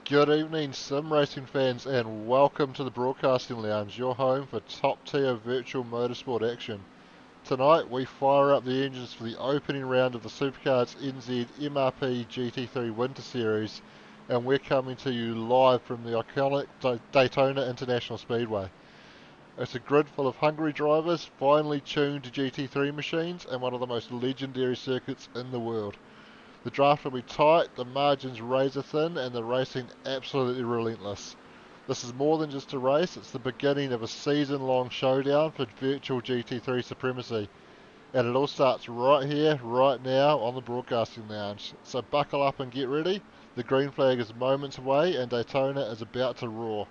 Good evening, sim racing fans, and welcome to the Broadcasting Lounge, your home for top tier virtual motorsport action. Tonight, we fire up the engines for the opening round of the SuperCars NZ MRP GT3 Winter Series, and we're coming to you live from the iconic Daytona International Speedway. It's a grid full of hungry drivers, finely tuned GT3 machines, and one of the most legendary circuits in the world. The draft will be tight, the margins razor thin, and the racing absolutely relentless. This is more than just a race, it's the beginning of a season-long showdown for virtual GT3 supremacy. And it all starts right here, right now, on the Broadcasting Lounge. So buckle up and get ready. The green flag is moments away, and Daytona is about to roar.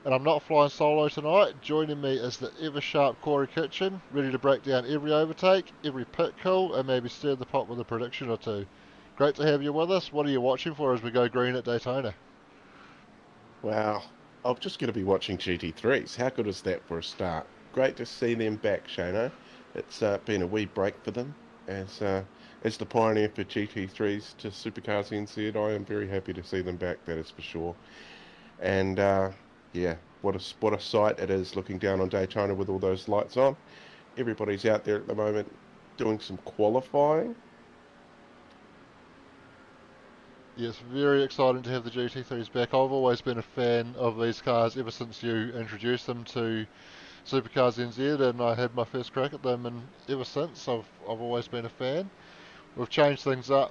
And I'm not flying solo tonight. Joining me is the ever-sharp Corey Kitchen, ready to break down every overtake, every pit call, and maybe stir the pot with a prediction or two. Great to have you with us. What are you watching for as we go green at Daytona? Wow, I'm just going to be watching GT3s. How good is that for a start? Great to see them back, Shano. It's been a wee break for them. As the pioneer for GT3s to Supercars NZ, I am very happy to see them back, that is for sure. And yeah, what a sight it is looking down on Daytona with all those lights on. Everybody's out there at the moment doing some qualifying. Yes, very exciting to have the GT3s back. I've always been a fan of these cars ever since you introduced them to Supercars NZ, and I had my first crack at them, and ever since I've always been a fan. We've changed things up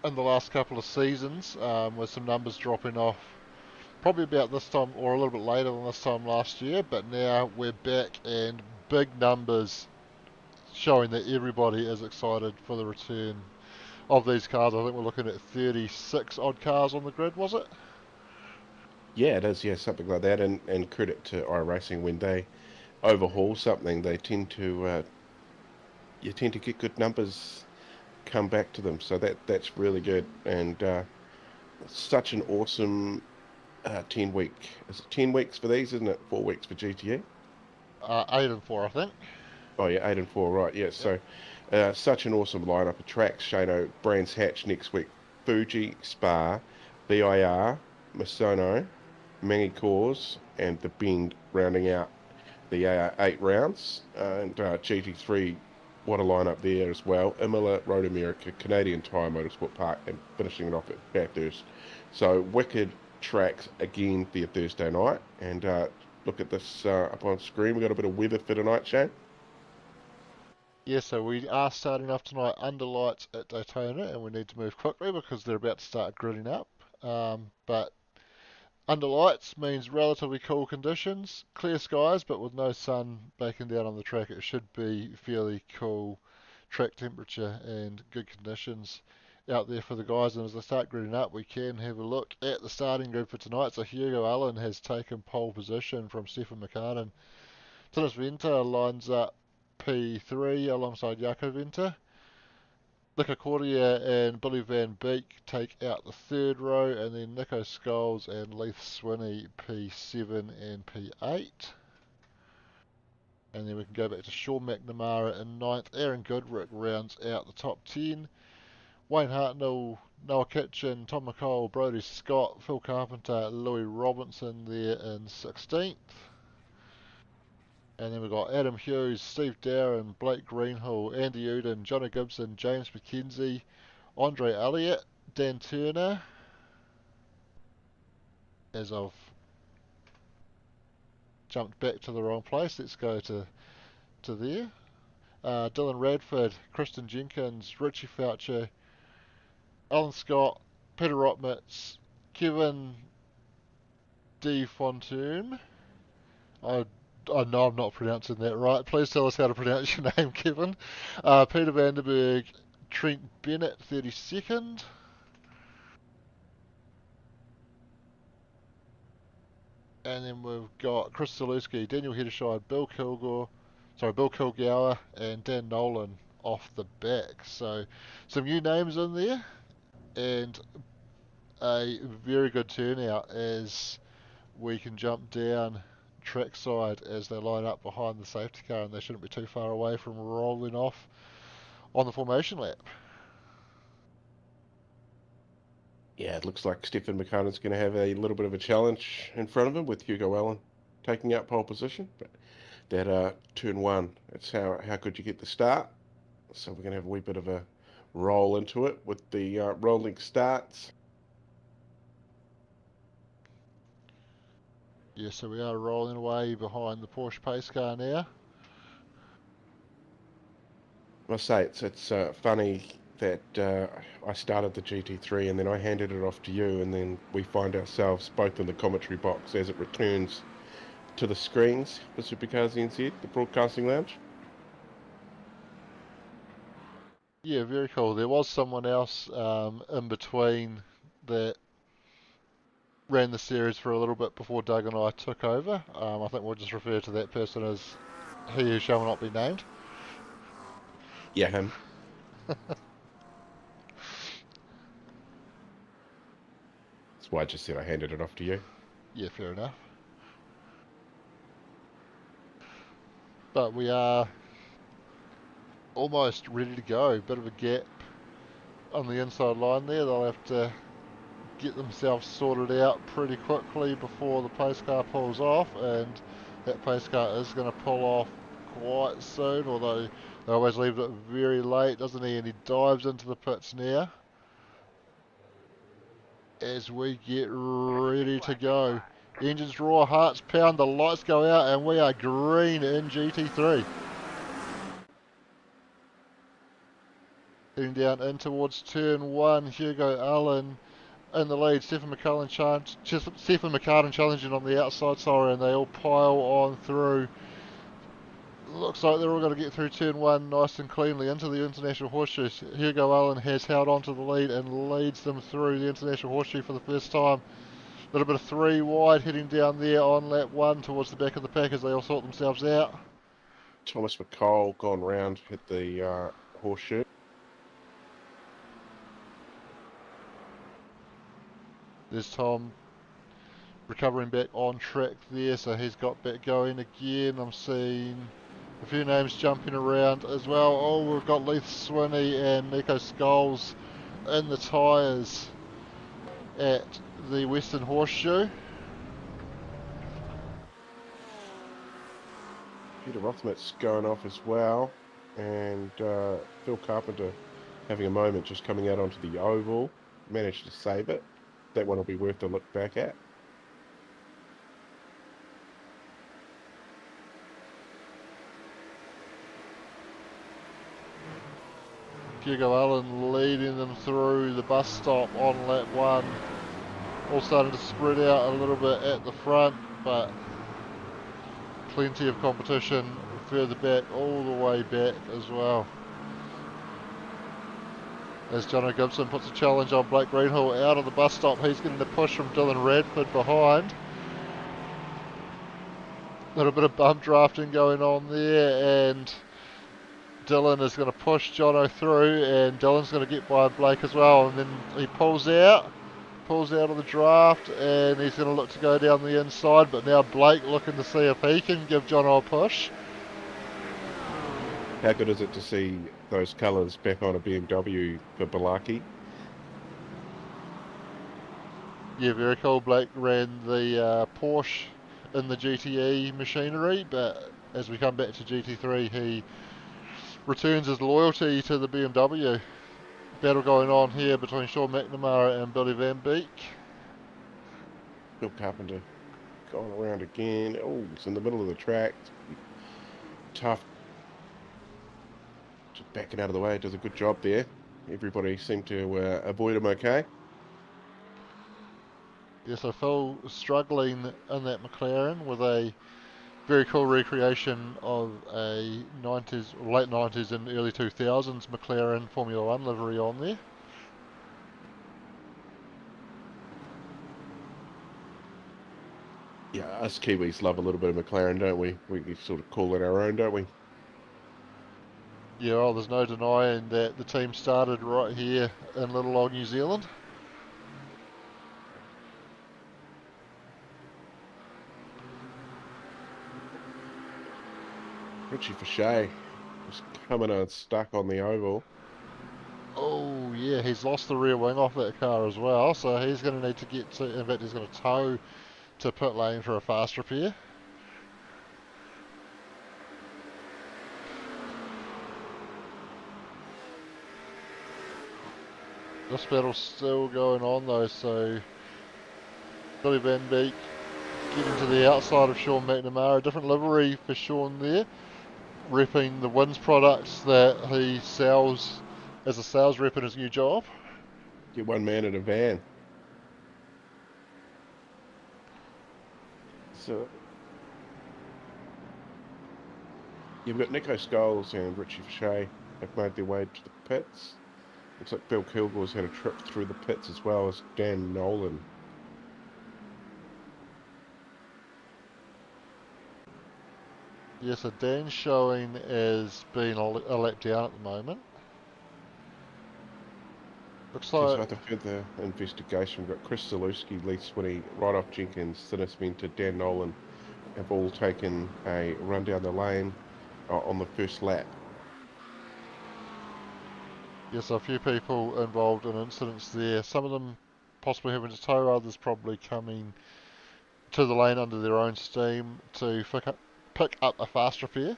in the last couple of seasons, with some numbers dropping off probably about this time or a little bit later than this time last year, but now we're back and big numbers showing that everybody is excited for the return of these cars. I think we're looking at 36 odd cars on the grid, was it? Yeah, it is, yeah, something like that. And credit to iRacing when they overhaul something, they tend to you tend to get good numbers come back to them. So that's really good, and such an awesome 10 week. Is it 10 weeks for these? Isn't it 4 weeks for GTE? 8 and 4, I think. Oh yeah, 8 and 4, right? Yeah. Yep. So such an awesome lineup of tracks. Shano, Brands Hatch next week. Fuji, Spa, VIR, Misono, Mangi Cores, and the Bend rounding out the 8 rounds. And GT3, what a lineup there as well. Imola, Road America, Canadian Tire Motorsport Park, and finishing it off at Bathurst. So wicked tracks again for your Thursday night. And look at this up on screen. We've got a bit of weather for tonight, Shane. Yeah, so we are starting off tonight under lights at Daytona, and we need to move quickly because they're about to start gridding up. But under lights means relatively cool conditions, clear skies, but with no sun baking down on the track. It should be fairly cool track temperature and good conditions out there for the guys. And as they start gridding up, we can have a look at the starting grid for tonight. So Hugo Allen has taken pole position from Stefan McCartan. Titus Venter lines up P3 alongside Jaco Venter. Nico Cordia and Billy Van Beek take out the third row, and then Nico Scholes and Leith Swinney P7 and P8. And then we can go back to Sean McNamara in ninth. Aaron Goodrick rounds out the top 10. Wayne Hartnell, Noah Kitchen, Tom McCall, Brodie Scott, Phil Carpenter, Louis Robinson there in 16th. And then we've got Adam Hughes, Steve Dowen, Blake Greenhill, Andy Uden, Johnny Gibson, James McKenzie, Andre Elliott, Dan Turner, as I've jumped back to the wrong place, let's go to there. Dylan Radford, Kristen Jenkins, Richie Foucher, Alan Scott, Peter Rotmitz, Kevin D. Fontoon. I, I know I'm not pronouncing that right. Please tell us how to pronounce your name, Kevin. Peter Vanderberg, Trent Bennett, 32nd. And then we've got Chris Zalewski, Daniel Heddershide, Bill Kilgour, and Dan Nolan off the back. So some new names in there, and a very good turnout as we can jump down trackside as they line up behind the safety car, and they shouldn't be too far away from rolling off on the formation lap. Yeah, it looks like Stefan McCartan's going to have a little bit of a challenge in front of him with Hugo Allen taking up pole position. But that turn one, that's how good you get the start. So we're going to have a wee bit of a roll into it with the rolling starts. Yeah, so we are rolling away behind the Porsche pace car now. I must say, it's funny that I started the GT3 and then I handed it off to you, and then we find ourselves both in the commentary box as it returns to the screens for SuperCars NZ, the broadcasting lounge. Yeah, very cool. There was someone else in between that ran the series for a little bit before Doug and I took over. I think we'll just refer to that person as he who shall not be named. Yeah, him. That's why I just said I handed it off to you. Yeah, fair enough. But we are almost ready to go. Bit of a gap on the inside line there. They'll have to get themselves sorted out pretty quickly before the pace car pulls off, and that pace car is going to pull off quite soon, although they always leave it very late, doesn't he? And he dives into the pits now as we get ready to go. Engines roar, hearts pound, the lights go out, and we are green in GT3. Heading down in towards turn one, Hugo Allen in the lead. Stefan McCartan challenging on the outside, sorry, and they all pile on through. Looks like they're all going to get through turn one nice and cleanly into the International Horseshoe. Hugo Allen has held on to the lead and leads them through the International Horseshoe for the first time. A little bit of three wide heading down there on lap one towards the back of the pack as they all sort themselves out. Thomas McCall gone round at the horseshoe. There's Tom recovering back on track there, so he's got back going again. I'm seeing a few names jumping around as well. Oh, we've got Leith Swinney and Nico Scholes in the tyres at the Western Horseshoe. Peter Rothmans going off as well, and Phil Carpenter having a moment just coming out onto the oval, managed to save it. That one will be worth a look back at. Hugo Allen leading them through the bus stop on lap one. All starting to spread out a little bit at the front, but plenty of competition further back, all the way back as well. As Jono Gibson puts a challenge on Blake Greenhill out of the bus stop, he's getting the push from Dylan Radford behind. A little bit of bump drafting going on there, and Dylan is going to push Jono through, and Dylan's going to get by Blake as well, and then he pulls out of the draft, and he's going to look to go down the inside, but now Blake looking to see if he can give Jono a push. How good is it to see those colours back on a BMW for Balaki? Yeah, very cool. Blake ran the Porsche in the GTE machinery, but as we come back to GT3, he returns his loyalty to the BMW. Battle going on here between Sean McNamara and Billy Van Beek. Phil Carpenter going around again. Oh, it's in the middle of the track. Tough. Just backing out of the way. Does a good job there. Everybody seemed to avoid him okay. Yeah, so Phil struggling in that McLaren with a very cool recreation of a 90s, late 90s and early 2000s McLaren Formula One livery on there. Yeah, us Kiwis love a little bit of McLaren, don't we? We sort of call it our own, don't we? Yeah, well, there's no denying that the team started right here in little old New Zealand. Richie Fauché was coming unstuck on the oval. Oh yeah, yeah, he's lost the rear wing off that car as well, so he's going to need to get to, in fact he's going to tow to pit lane for a fast repair. This battle's still going on though, so Billy Van Beek getting to the outside of Sean McNamara, a different livery for Sean there, repping the Wins products that he sells as a sales rep in his new job. Get one man in a van. So you've got Nico Scholes and Richie Fouché have made their way to the pits. Looks like Bill Kilgore's had a trip through the pits as well as Dan Nolan. Yeah, so Dan's showing as being a lap down at the moment. Looks Just like after further investigation, we've got Chris Zalewski, Lee Swinney, Rydolph Jenkins, Sinismenta, Dan Nolan have all taken a run down the lane on the first lap. yes, a few people involved in incidents there. Some of them possibly having to tow, others probably coming to the lane under their own steam to pick up a fast repair.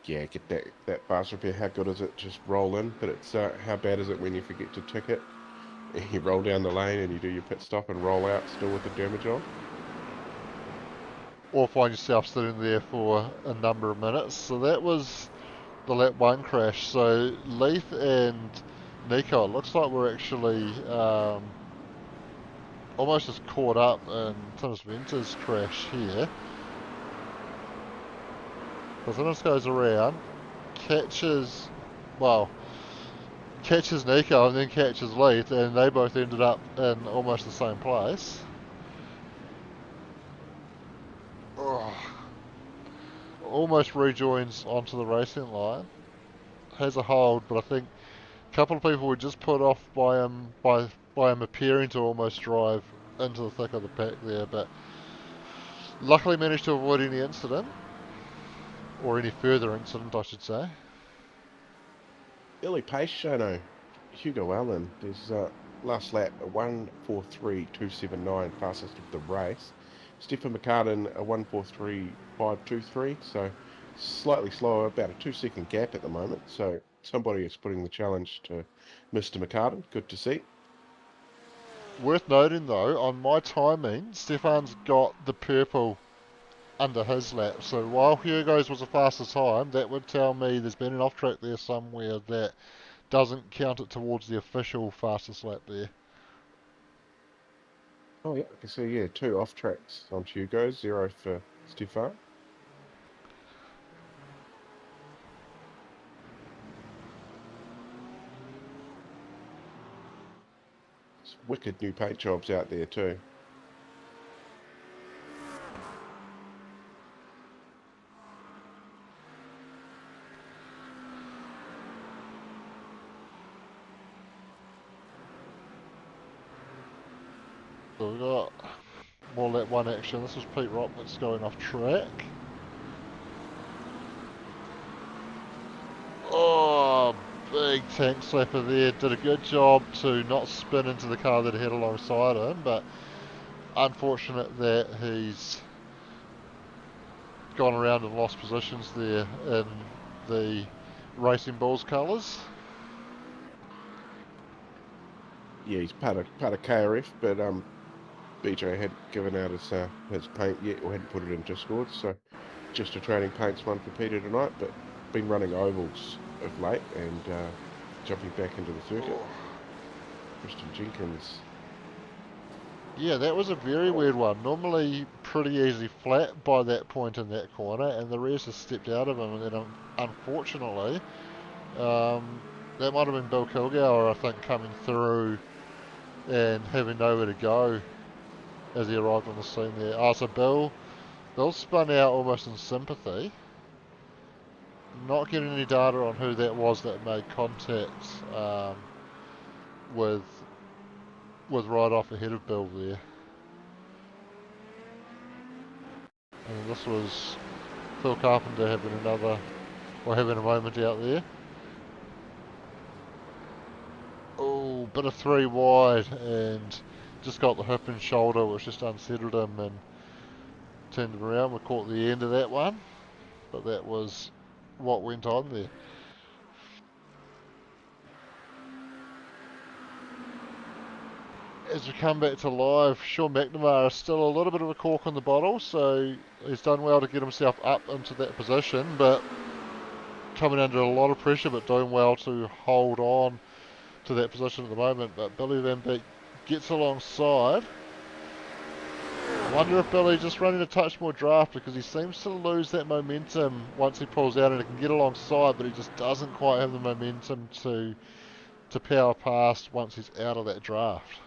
Yeah, get that fast repair. How good is it? Just roll in, but it's how bad is it when you forget to ticket? You roll down the lane and you do your pit stop and roll out still with the damage on. Or find yourself sitting there for a number of minutes. So that was the lap 1 crash. So Leith and Nico, it looks like we're actually almost just caught up in Sinismenta's crash here. Because Sinis goes around, catches Nico and then catches Leith, and they both ended up in almost the same place. Oh. Almost rejoins onto the racing line. Has a hold, but I think a couple of people were just put off by him appearing to almost drive into the thick of the pack there, but luckily managed to avoid any incident, or any further incident I should say. Early pace, Shano. Hugo Allen. There's last lap a 1:43.279, fastest of the race. Stephen McCartan a 1:43.523, so slightly slower, about a 2-second gap at the moment. So somebody is putting the challenge to Mr. McCartan. Good to see. Worth noting though, on my timing, Stefan's got the purple under his lap, so while Hugo's was a faster time, that would tell me there's been an off track there somewhere that doesn't count it towards the official fastest lap there. Oh yeah, I can see, yeah, 2 off tracks on Hugo, 0 for Stefan. There's wicked new paint jobs out there too. So we've got more lap 1 action. This was Pete Roberts going off track. Oh, big tank slapper there. Did a good job to not spin into the car that he had alongside him, but unfortunate that he's gone around and lost positions there in the Racing Bulls colours. Yeah, he's part of KRF, but BJ hadn't given out his paint yet, or hadn't put it in Discord, so just a training paints one for Peter tonight, but been running ovals of late and jumping back into the circuit. Christian Jenkins. Yeah, that was a very weird one. Normally pretty easy flat by that point in that corner, and the rears just stepped out of him, and then unfortunately, that might have been Bill Kilgour, I think, coming through and having nowhere to go as he arrived on the scene there. Oh, so Bill spun out almost in sympathy. Not getting any data on who that was that made contact with right off ahead of Bill there. And this was Phil Carpenter having a moment out there. bit of 3 wide and just got the hip and shoulder, which just unsettled him and turned him around. We caught the end of that one, but that was what went on there. As we come back to live, Sean McNamara is still a little bit of a cork on the bottle, so he's done well to get himself up into that position, but coming under a lot of pressure, but doing well to hold on to that position at the moment. But Billy Van Beek gets alongside. I wonder if Billy's just running a touch more draft, because he seems to lose that momentum once he pulls out, and he can get alongside, but he just doesn't quite have the momentum to power past once he's out of that draft.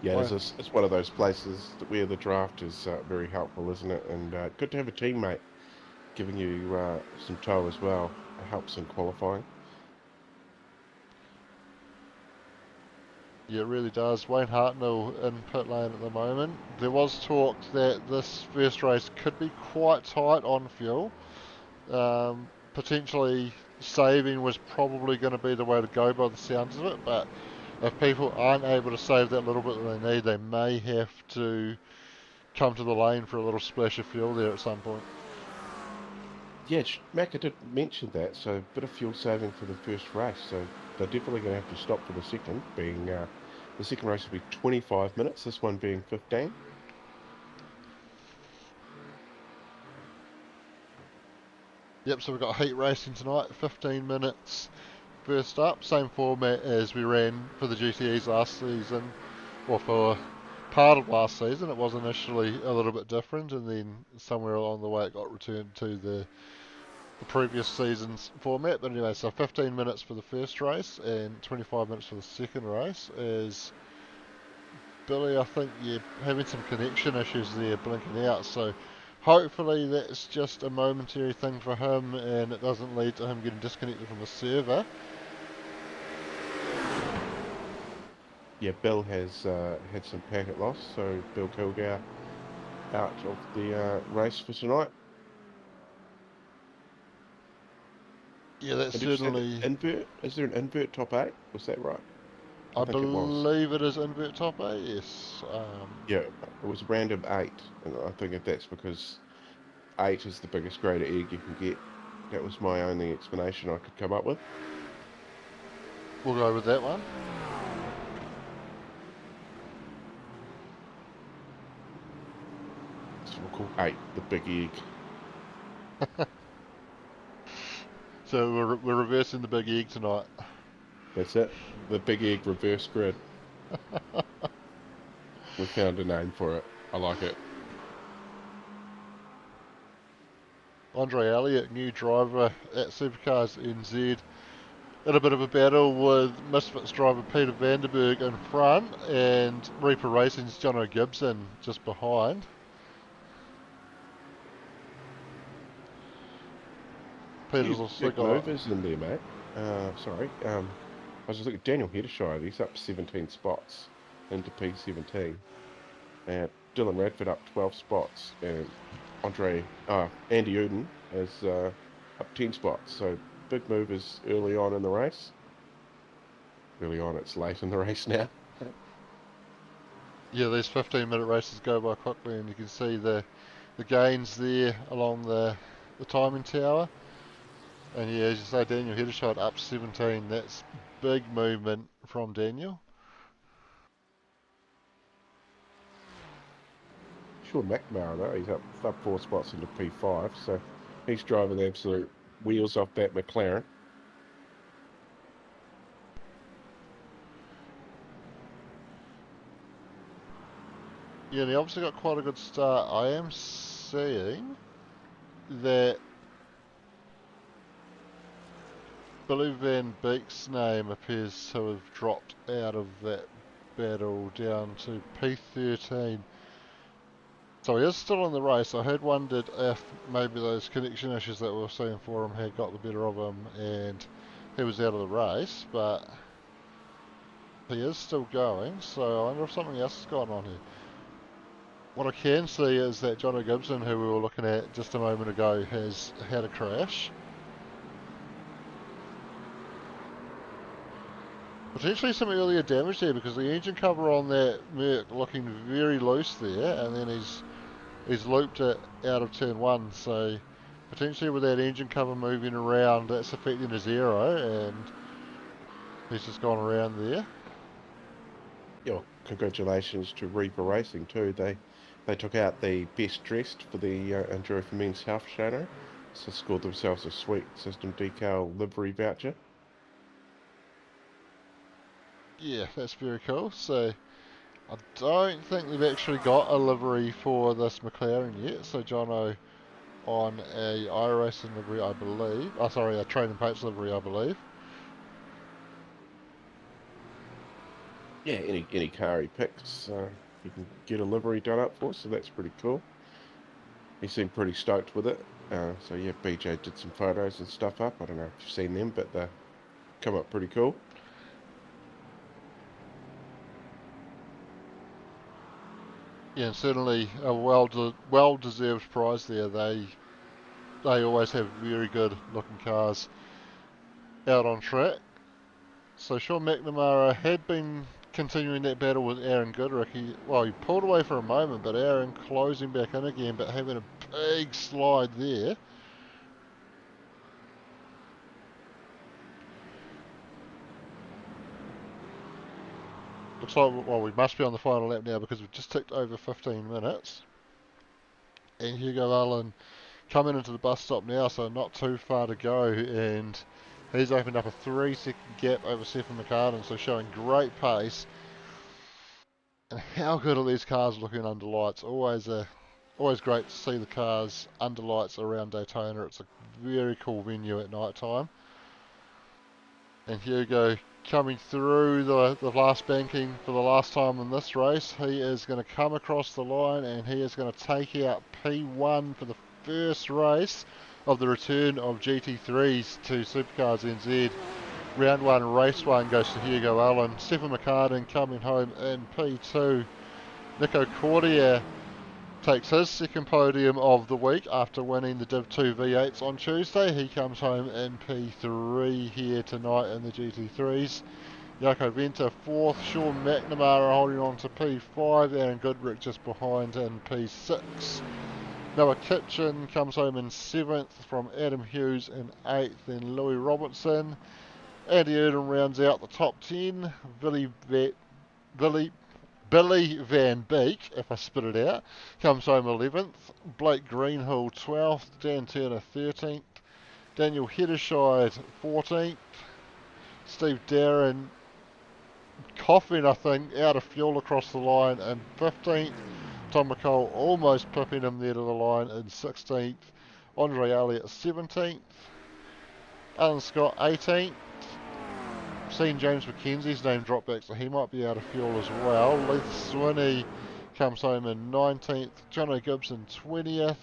Yeah, it's one of those places where the draft is very helpful, isn't it? And good to have a teammate giving you some tow as well. It helps in qualifying. Yeah, it really does. Wayne Hartnell in pit lane at the moment. There was talk that this first race could be quite tight on fuel. Potentially saving was probably going to be the way to go by the sounds of it, but if people aren't able to save that little bit that they need, they may have to come to the lane for a little splash of fuel there at some point. Yeah, Macca did mention that, so a bit of fuel saving for the first race, so they're definitely going to have to stop for the second, being the second race will be 25 minutes, this one being 15. Yep, so we've got heat racing tonight, 15 minutes first up, same format as we ran for the GTEs last season, or for part of last season. It was initially a little bit different, and then somewhere along the way it got returned to the previous season's format. But anyway, so 15 minutes for the first race and 25 minutes for the second race. As Billy, I think you're having some connection issues there, blinking out, so hopefully that's just a momentary thing for him and it doesn't lead to him getting disconnected from the server. Yeah, Bill has had some packet loss, so Bill Kilgour out of the race for tonight. Yeah, that's And did you say certainly... invert? Is there an invert top 8? Was that right? I think it was. believe it is invert top 8, yes. Yeah, it was random 8, and I think if that's because 8 is the biggest grade of egg you can get. That was my only explanation I could come up with. We'll go with that one. So we'll call 8 the big egg. So we're reversing the big egg tonight. That's it. The big egg reverse grid. We found a name for it. I like it. Andre Elliott, new driver at SuperCars NZ, in a bit of a battle with Misfits driver Peter Vanderberg in front and Reaper Racing's Jono Gibson just behind. Peter's also big got... movers in there, mate. Sorry. I was just looking at Daniel Heddershire. He's up 17 spots into P17. And Dylan Radford up 12 spots. And Andy Uden is up 10 spots. So big movers early on in the race. Early on, it's late in the race now. Yeah, these 15-minute races go by quickly, and you can see the gains there along the timing tower. And yeah, as you say, Daniel Heddershot up 17. That's big movement from Daniel. Sean McNamara, though, he's up 4 spots into P5, so he's driving the absolute wheels off that McLaren. Yeah, they obviously got quite a good start. I am seeing that Billy Van Beek's name appears to have dropped out of that battle down to P13. So he is still in the race. I had wondered if maybe those connection issues that we were seeing for him had got the better of him and he was out of the race, but he is still going, so I wonder if something else has gone on here. What I can see is that Jono Gibson, who we were looking at just a moment ago, has had a crash. Potentially some earlier damage there because the engine cover on that Merc looking very loose there, and then he's looped it out of turn one, so potentially with that engine cover moving around, that's affecting his aero, and he's just gone around there. Yeah, congratulations to Reaper Racing too. They took out the best dressed for the Enduro for Men's Health Shadow, so scored themselves a sweet system decal livery voucher. Yeah, that's very cool. So I don't think they've actually got a livery for this McLaren yet. So Jono on a iRacing livery, I believe. Oh, sorry, a Trading Pates livery, I believe. Yeah, any car he picks, he can get a livery done up for, so that's pretty cool. He seemed pretty stoked with it. So yeah, BJ did some photos and stuff up. I don't know if you've seen them, but they come up pretty cool. Yeah, and certainly a well-deserved prize there. They always have very good looking cars out on track. So Sean McNamara had been continuing that battle with Aaron Goodrick. He pulled away for a moment, but Aaron closing back in again, but having a big slide there. Looks like, well, we must be on the final lap now because we've just ticked over 15 minutes. And Hugo Allen coming into the bus stop now, so not too far to go. And he's opened up a 3-second gap over Stephen McCartan, so showing great pace. And how good are these cars looking under lights? Always great to see the cars under lights around Daytona. It's a very cool venue at night time. And Hugo coming through the last banking for the last time in this race. He is going to come across the line and he is going to take out P1 for the first race of the return of GT3s to SuperCars NZ. Round 1, race 1 goes to Hugo Allen. Stephen McCartan coming home in P2. Nico Cordier takes his second podium of the week after winning the Div 2 V8s on Tuesday. He comes home in P3 here tonight in the GT3s. Jaco Venter fourth, Sean McNamara holding on to P5, Aaron Goodrick just behind in P6. Noah Kitchen comes home in 7th from Adam Hughes in 8th, then Louis Robertson. Andy Erdem rounds out the top 10. Billy Van Beek, if I spit it out, comes home 11th. Blake Greenhill 12th. Dan Turner 13th. Daniel Heddershide 14th. Steve Darren coughing, I think, out of fuel across the line in 15th. Tom McCall almost pipping him there to the line in 16th. Andre Elliott 17th. Alan Scott 18th. Seen James McKenzie's name drop back, so he might be out of fuel as well. Leith Swinney comes home in 19th. Jono Gibson 20th.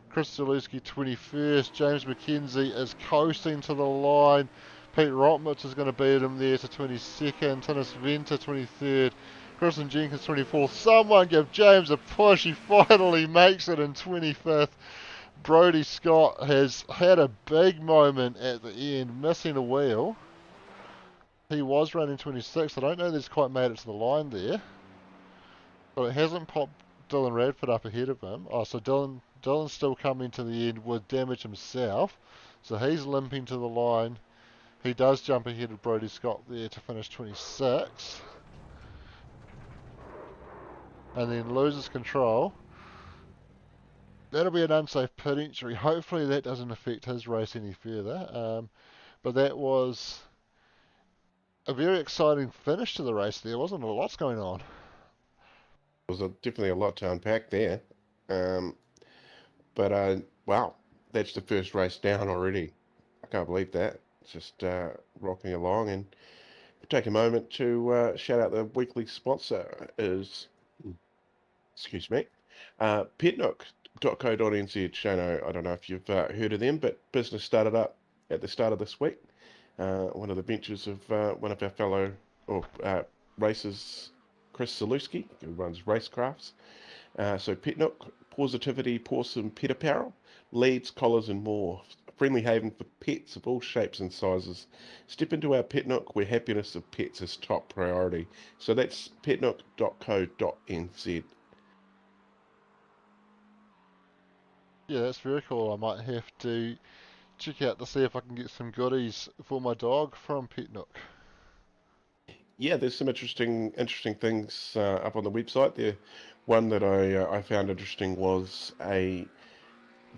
Chris Zalewski 21st. James McKenzie is coasting to the line. Pete Rotmich is going to beat him there to 22nd. Tinnis Venter 23rd. Kristen Jenkins 24th. Someone give James a push. He finally makes it in 25th. Brody Scott has had a big moment at the end, missing a wheel. He was running 26th. I don't know that he's quite made it to the line there. But it hasn't popped Dylan Radford up ahead of him. Oh, so Dylan's still coming to the end with damage himself. So he's limping to the line. He does jump ahead of Brody Scott there to finish 26. And then loses control. That'll be an unsafe pit entry. Hopefully that doesn't affect his race any further. But that was a very exciting finish to the race there, wasn't it? Lots going on. There was definitely a lot to unpack there. But wow, that's the first race down already. I can't believe that. It's just rocking along. And take a moment to shout out the weekly sponsor is, excuse me, petnook.co.nz. Shano, I don't know if you've heard of them, but business started up at the start of this week. One of the ventures of one of our fellow racers, Chris Zalewski, who runs Racecrafts. So Petnook, positivity, pour some pet apparel, leads, collars and more friendly haven for pets of all shapes and sizes. Step into our pet nook where happiness of pets is top priority. So that's petnook.co.nz. Yeah, that's very cool. I might have to check out to see if I can get some goodies for my dog from Pet Nook. Yeah, there's some interesting things up on the website. There, one that I found interesting was a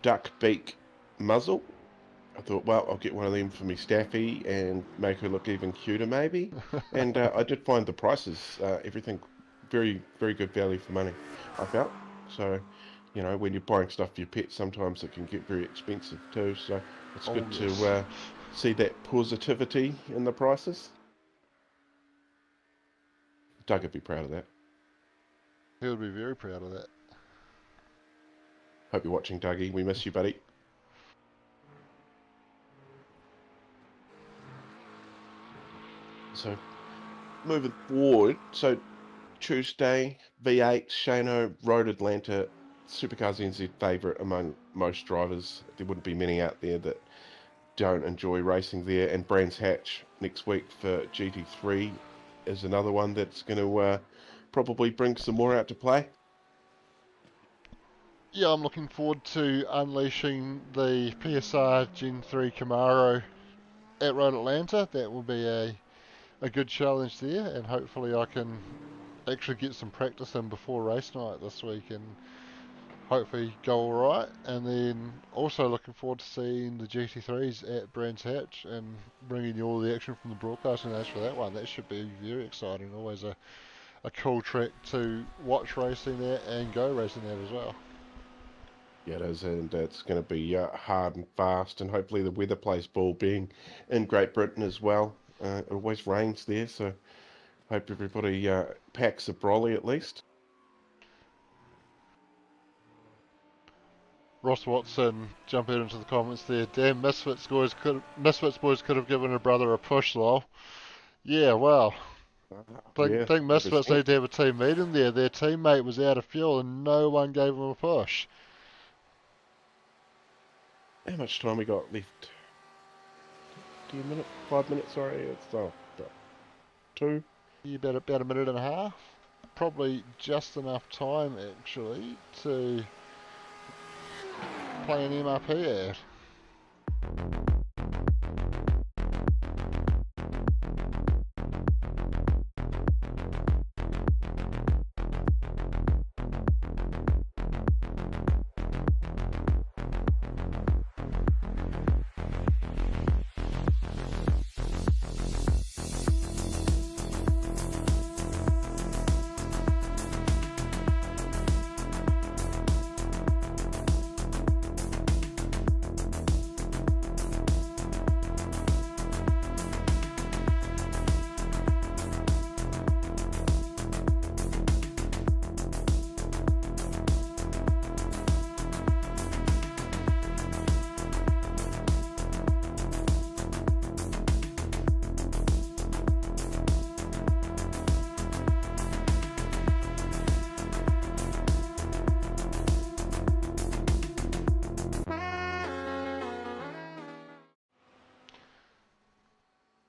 duck beak muzzle. I thought, well, I'll get one of them for me Staffy and make her look even cuter, maybe. And I did find the prices, everything very good value for money, I felt. So, when you're buying stuff for your pets, sometimes it can get very expensive too. So it's Oh good yes, to see that positivity in the prices. Doug would be proud of that. he would be very proud of that. Hope you're watching, Dougie. We miss you, buddy. So moving forward, so Tuesday, V8, Shano, Road Atlanta, SuperCars NZ favourite among most drivers. There wouldn't be many out there that don't enjoy racing there. And Brands Hatch next week for GT3 is another one that's going to probably bring some more out to play. Yeah, I'm looking forward to unleashing the PSR Gen 3 Camaro at Road Atlanta. That will be a good challenge there, and hopefully I can actually get some practice in before race night this week and hopefully go alright. And then also looking forward to seeing the GT3s at Brands Hatch and bringing you all the action from the broadcasting days for that one. That should be very exciting. Always a cool track to watch racing at and go racing at as well. Yeah, it is, and it's going to be hard and fast, and hopefully the weather plays ball, being in Great Britain as well. It always rains there, so hope everybody packs a brolly at least. Ross Watson jumping into the comments there. Damn, Misfits boys could have given a brother a push, lol. Yeah, well, think Yeah, think Misfits 100%. need to have a team meeting there. Their teammate was out of fuel and no one gave him a push. How much time we got left? 10 minutes? 5 minutes, sorry. It's about 2. Yeah, about a minute and a half. Probably just enough time actually to play an MRP ad.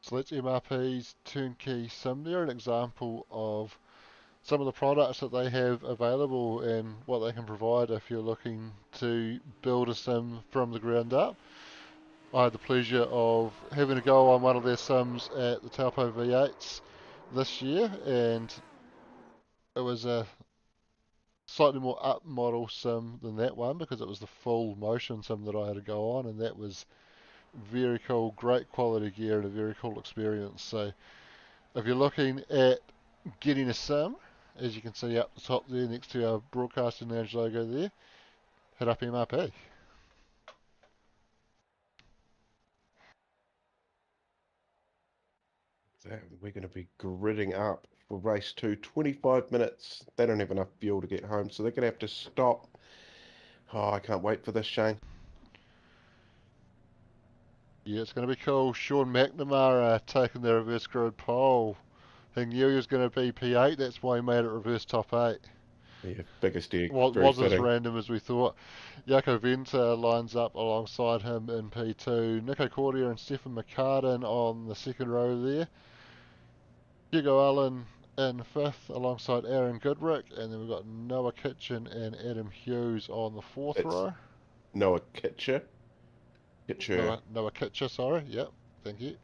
So that's MRP's Turnkey Sim there, an example of some of the products that they have available and what they can provide if you're looking to build a sim from the ground up. I had the pleasure of having a go on one of their sims at the Taupo V8s this year, and it was a slightly more up model sim than that one because it was the full motion sim that I had to go on, and that was very cool, great quality gear and a very cool experience. So if you're looking at getting a sim, as you can see up the top there next to our Broadcasting Lounge logo there, hit up MRP. So we're going to be gridding up for race 2. 25 minutes. They don't have enough fuel to get home, so they're going to have to stop. Oh, I can't wait for this, Shane. Yeah, it's going to be cool. Sean McNamara taking the reverse grid pole. He knew he was going to be P8, that's why he made it reverse top 8. Yeah, biggest egg, very Was as fitting. random as we thought. Jaco Venter lines up alongside him in P2. Nico Cordia and Stefan McCartan on the second row there. Hugo Allen in fifth alongside Aaron Goodrick, and then we've got Noah Kitchen and Adam Hughes on the fourth It's row. Noah Kitcher. Noah Kitcher, sorry. Yep, thank you.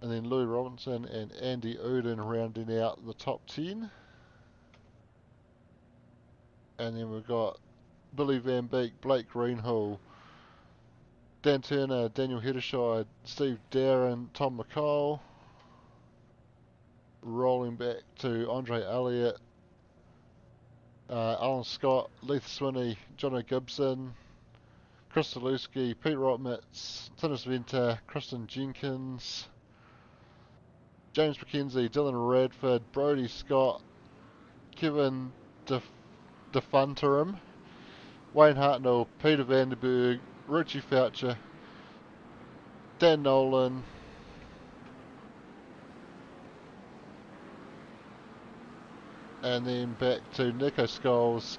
And then Louis Robinson and Andy Uden rounding out the top 10. And then we've got Billy Van Beek, Blake Greenhill, Dan Turner, Daniel Heddershide, Steve Darren, Tom McCall. Rolling back to Andre Elliott, Alan Scott, Leith Swinney, Jono Gibson, Chris Zaluski, Pete Rotmitz, Tinnis Venter, Kristen Jenkins, James McKenzie, Dylan Radford, Brody Scott, Kevin DeFunterim, Wayne Hartnell, Peter Vanderberg, Richie Foucher, Dan Nolan, and then back to Nico Scholes,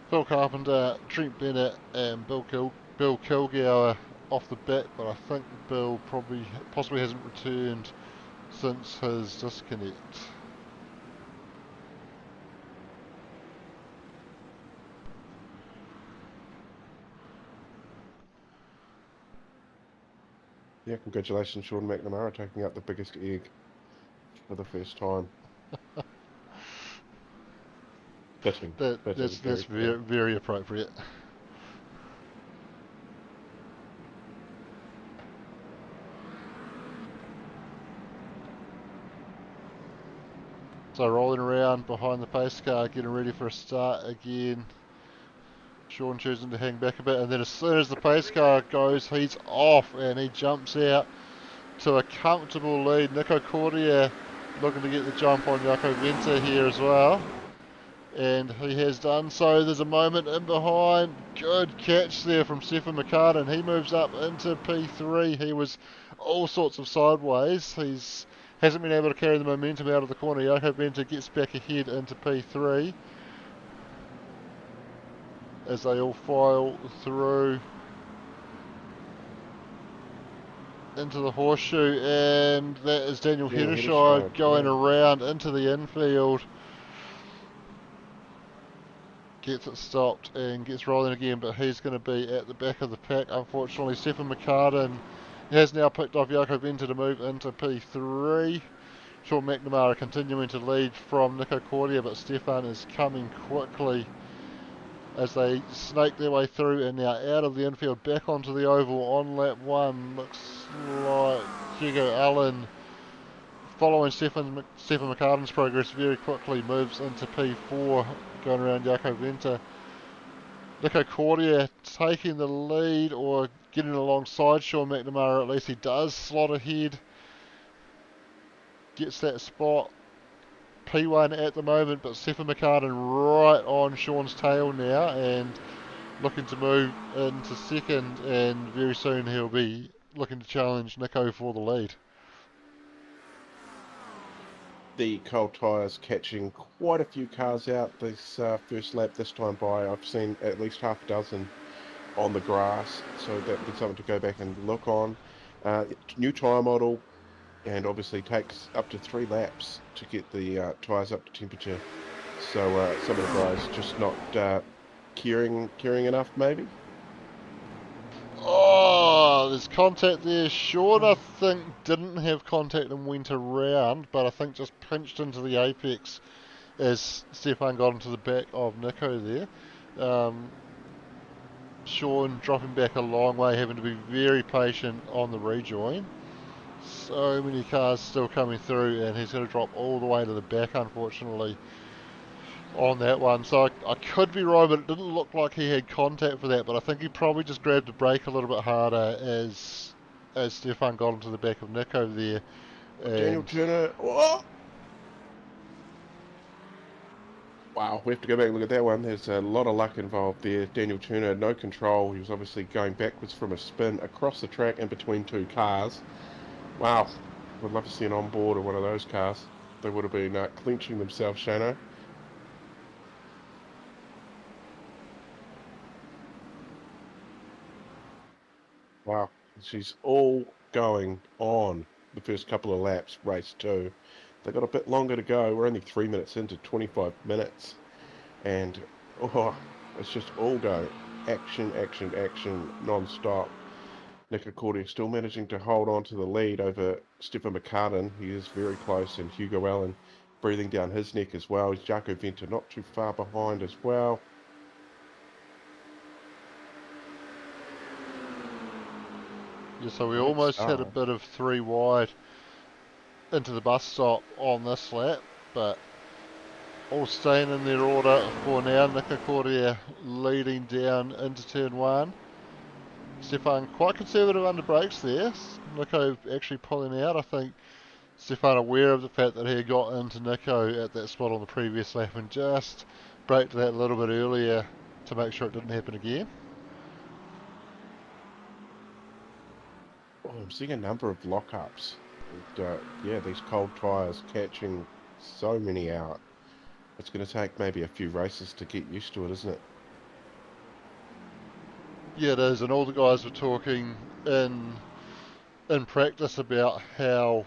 Phil Carpenter, Trent Bennett, and Bill Kilgour off the bat, but I think Bill possibly hasn't returned since his disconnect. Yeah, congratulations, Sean McNamara, taking out the biggest egg for the first time. Fitting. That's very appropriate. So rolling around behind the pace car, getting ready for a start again. Sean choosing to hang back a bit, and then as soon as the pace car goes, he's off and he jumps out to a comfortable lead. Nico Cordia looking to get the jump on Jaco Venter here as well. And he has done so. There's a moment in behind. Good catch there from Stefan McCartan. He moves up into P3. He was all sorts of sideways. Hasn't been able to carry the momentum out of the corner. Jaco Venter gets back ahead into P3 as they all file through into the horseshoe, and that is Daniel Heddershide going around into the infield. Gets it stopped and gets rolling again, but he's going to be at the back of the pack, unfortunately. Stefan McCartan has now picked off Jaco Venter to move into P3. Sean McNamara continuing to lead from Nico Cordia, but Stefan is coming quickly as they snake their way through and now out of the infield, back onto the oval on lap 1. Looks like Hugo Allen, following Stefan McCartan's progress very quickly, moves into P4, going around Jaco Venter. Nico Cordia taking the lead, or getting alongside Sean McNamara, at least he does slot ahead. Gets that spot. P1 at the moment, but Stefan McCartan right on Sean's tail now and looking to move into second, and very soon he'll be looking to challenge Nico for the lead. The cold tyres catching quite a few cars out this first lap this time by. I've seen at least half a dozen on the grass, so that'd be something to go back and look on. New tyre model, and obviously takes up to 3 laps to get the tyres up to temperature. So some of the guys just not caring enough, maybe. Oh, there's contact there. Sean, I think, didn't have contact and went around, but I think just pinched into the apex as Stefan got into the back of Nico there. Sean dropping back a long way, having to be very patient on the rejoin. So many cars still coming through, and he's going to drop all the way to the back, unfortunately, on that one. So I could be wrong, but it didn't look like he had contact for that, but I think he probably just grabbed the brake a little bit harder as Stefan got into the back of Nico there. Daniel Turner, oh! Wow, we have to go back and look at that one. There's a lot of luck involved there. Daniel Turner, no control. He was obviously going backwards from a spin across the track in between 2 cars. Wow, would love to see an onboard of one of those cars. They would have been clinching themselves, Shano. Wow, she's all going on the first couple of laps, race 2. They've got a bit longer to go. We're only 3 minutes into 25 minutes. And, oh, it's just all go. Action, action, action, non-stop. Nick Accordia still managing to hold on to the lead over Stefan McCartan. He is very close, and Hugo Allen breathing down his neck as well. Jaco Venter not too far behind as well. Yeah, so we Great almost had a start. bit of 3 wide into the bus stop on this lap, but all staying in their order for now. Nick Accordia leading down into turn 1. Stefan quite conservative under brakes there. Nico actually pulling out. I think Stefan aware of the fact that he got into Nico at that spot on the previous lap and just braked that a little bit earlier to make sure it didn't happen again. Oh, I'm seeing a number of lockups. And, yeah, these cold tyres catching so many out. It's going to take maybe a few races to get used to it, isn't it? Yeah, it is, and all the guys were talking in practice about how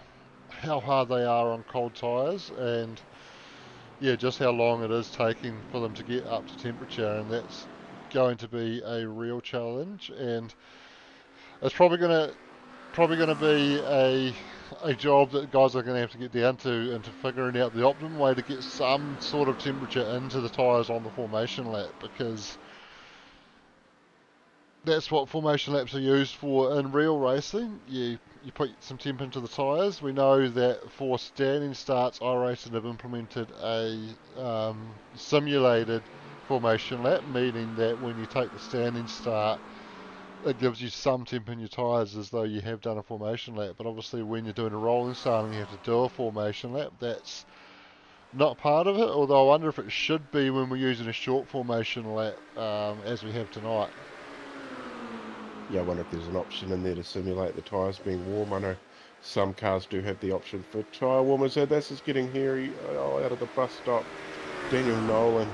hard they are on cold tyres, and yeah, just how long it is taking for them to get up to temperature, and that's going to be a real challenge. And it's probably gonna be a job that guys are going to have to get down to into figuring out the optimum way to get some sort of temperature into the tyres on the formation lap, because that's what formation laps are used for in real racing. You put some temp into the tyres. We know that for standing starts, iRacing have implemented a simulated formation lap, meaning that when you take the standing start, it gives you some temp in your tyres as though you have done a formation lap. But obviously when you're doing a rolling start and you have to do a formation lap, that's not part of it, although I wonder if it should be when we're using a short formation lap as we have tonight. Yeah, I wonder if there's an option in there to simulate the tyres being warm. I know some cars do have the option for tyre warmers. So this is getting hairy out of the bus stop. Daniel Nolan,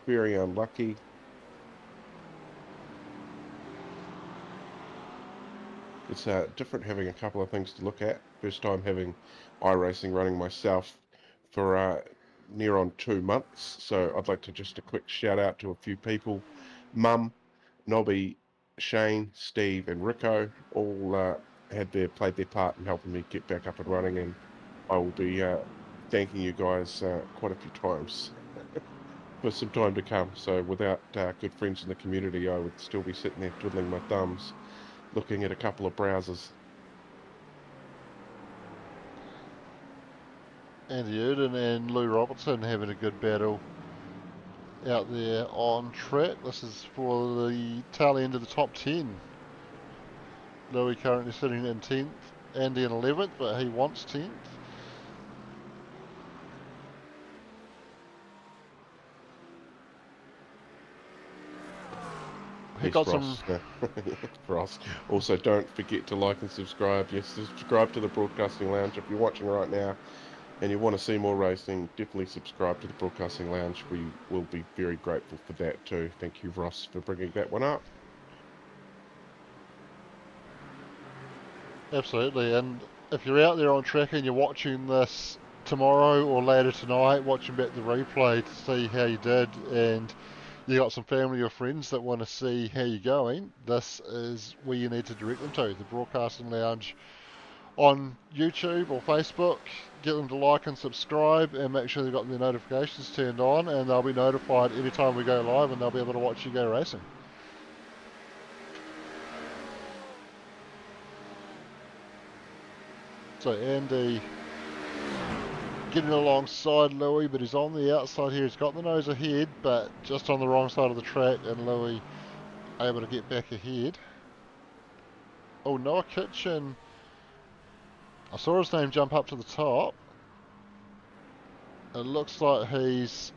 very unlucky. It's different having a couple of things to look at. First time having iRacing running myself for near on 2 months. So I'd like to just a quick shout out to a few people. Mum, Nobby, Shane, Steve, and Rico all played their part in helping me get back up and running, and I will be thanking you guys quite a few times for some time to come. So without good friends in the community, I would still be sitting there twiddling my thumbs, looking at a couple of browsers. Andy Uden and Lou Robertson having a good battle out there on track. This is for the tail end of the top 10. Louis currently sitting in 10th, Andy in 11th, but he wants 10th. He Yes, got some. Ross. Ross. Also, don't forget to like and subscribe. Yes, subscribe to the Broadcasting Lounge. If you're watching right now and you want to see more racing, definitely subscribe to the Broadcasting Lounge. We will be very grateful for that too. Thank you, Ross, for bringing that one up. Absolutely, and if you're out there on track and you're watching this tomorrow or later tonight, watching back the replay to see how you did, and you got some family or friends that want to see how you're going, this is where you need to direct them to, the Broadcasting Lounge on YouTube or Facebook. Get them to like and subscribe and make sure they've got their notifications turned on, and they'll be notified anytime we go live, and they'll be able to watch you go racing. So Andy getting alongside Louis, but he's on the outside here. He's got the nose ahead, but just on the wrong side of the track, and Louis able to get back ahead. Oh, Noah Kitchen. I saw his name jump up to the top. It looks like he's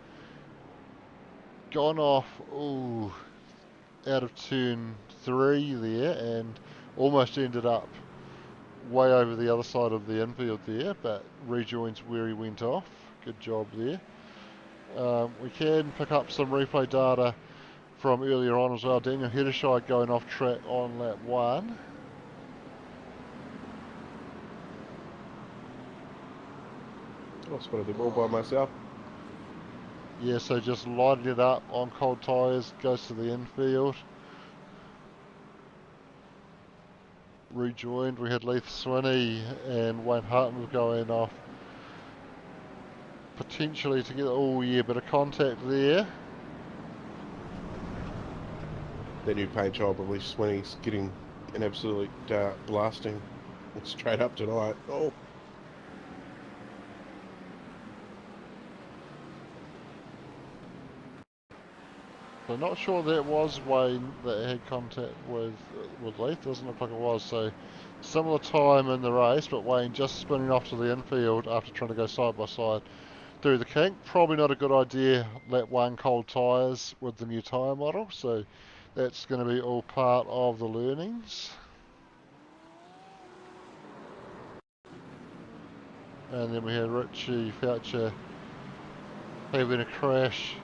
gone off, ooh, out of turn 3 there, and almost ended up way over the other side of the infield there, but rejoins where he went off. Good job there. We can pick up some replay data from earlier on as well. Daniel Heddershide going off track on lap 1. I spotted them all by myself. Yeah, so just lighting it up on cold tyres, goes to the infield. Rejoined, we had Leith Swinney and Wayne Hartman going off potentially together. Oh yeah, bit of contact there. That new paint job of Leith Swinney's getting an absolute blasting straight up tonight. Oh. So not sure that was Wayne that had contact with Leith. Doesn't look like it was. So similar time in the race, but Wayne just spinning off to the infield after trying to go side by side through the kink. Probably not a good idea. Lap 1 cold tyres with the new tyre model. So that's going to be all part of the learnings. And then we had Richie Foucher having a crash.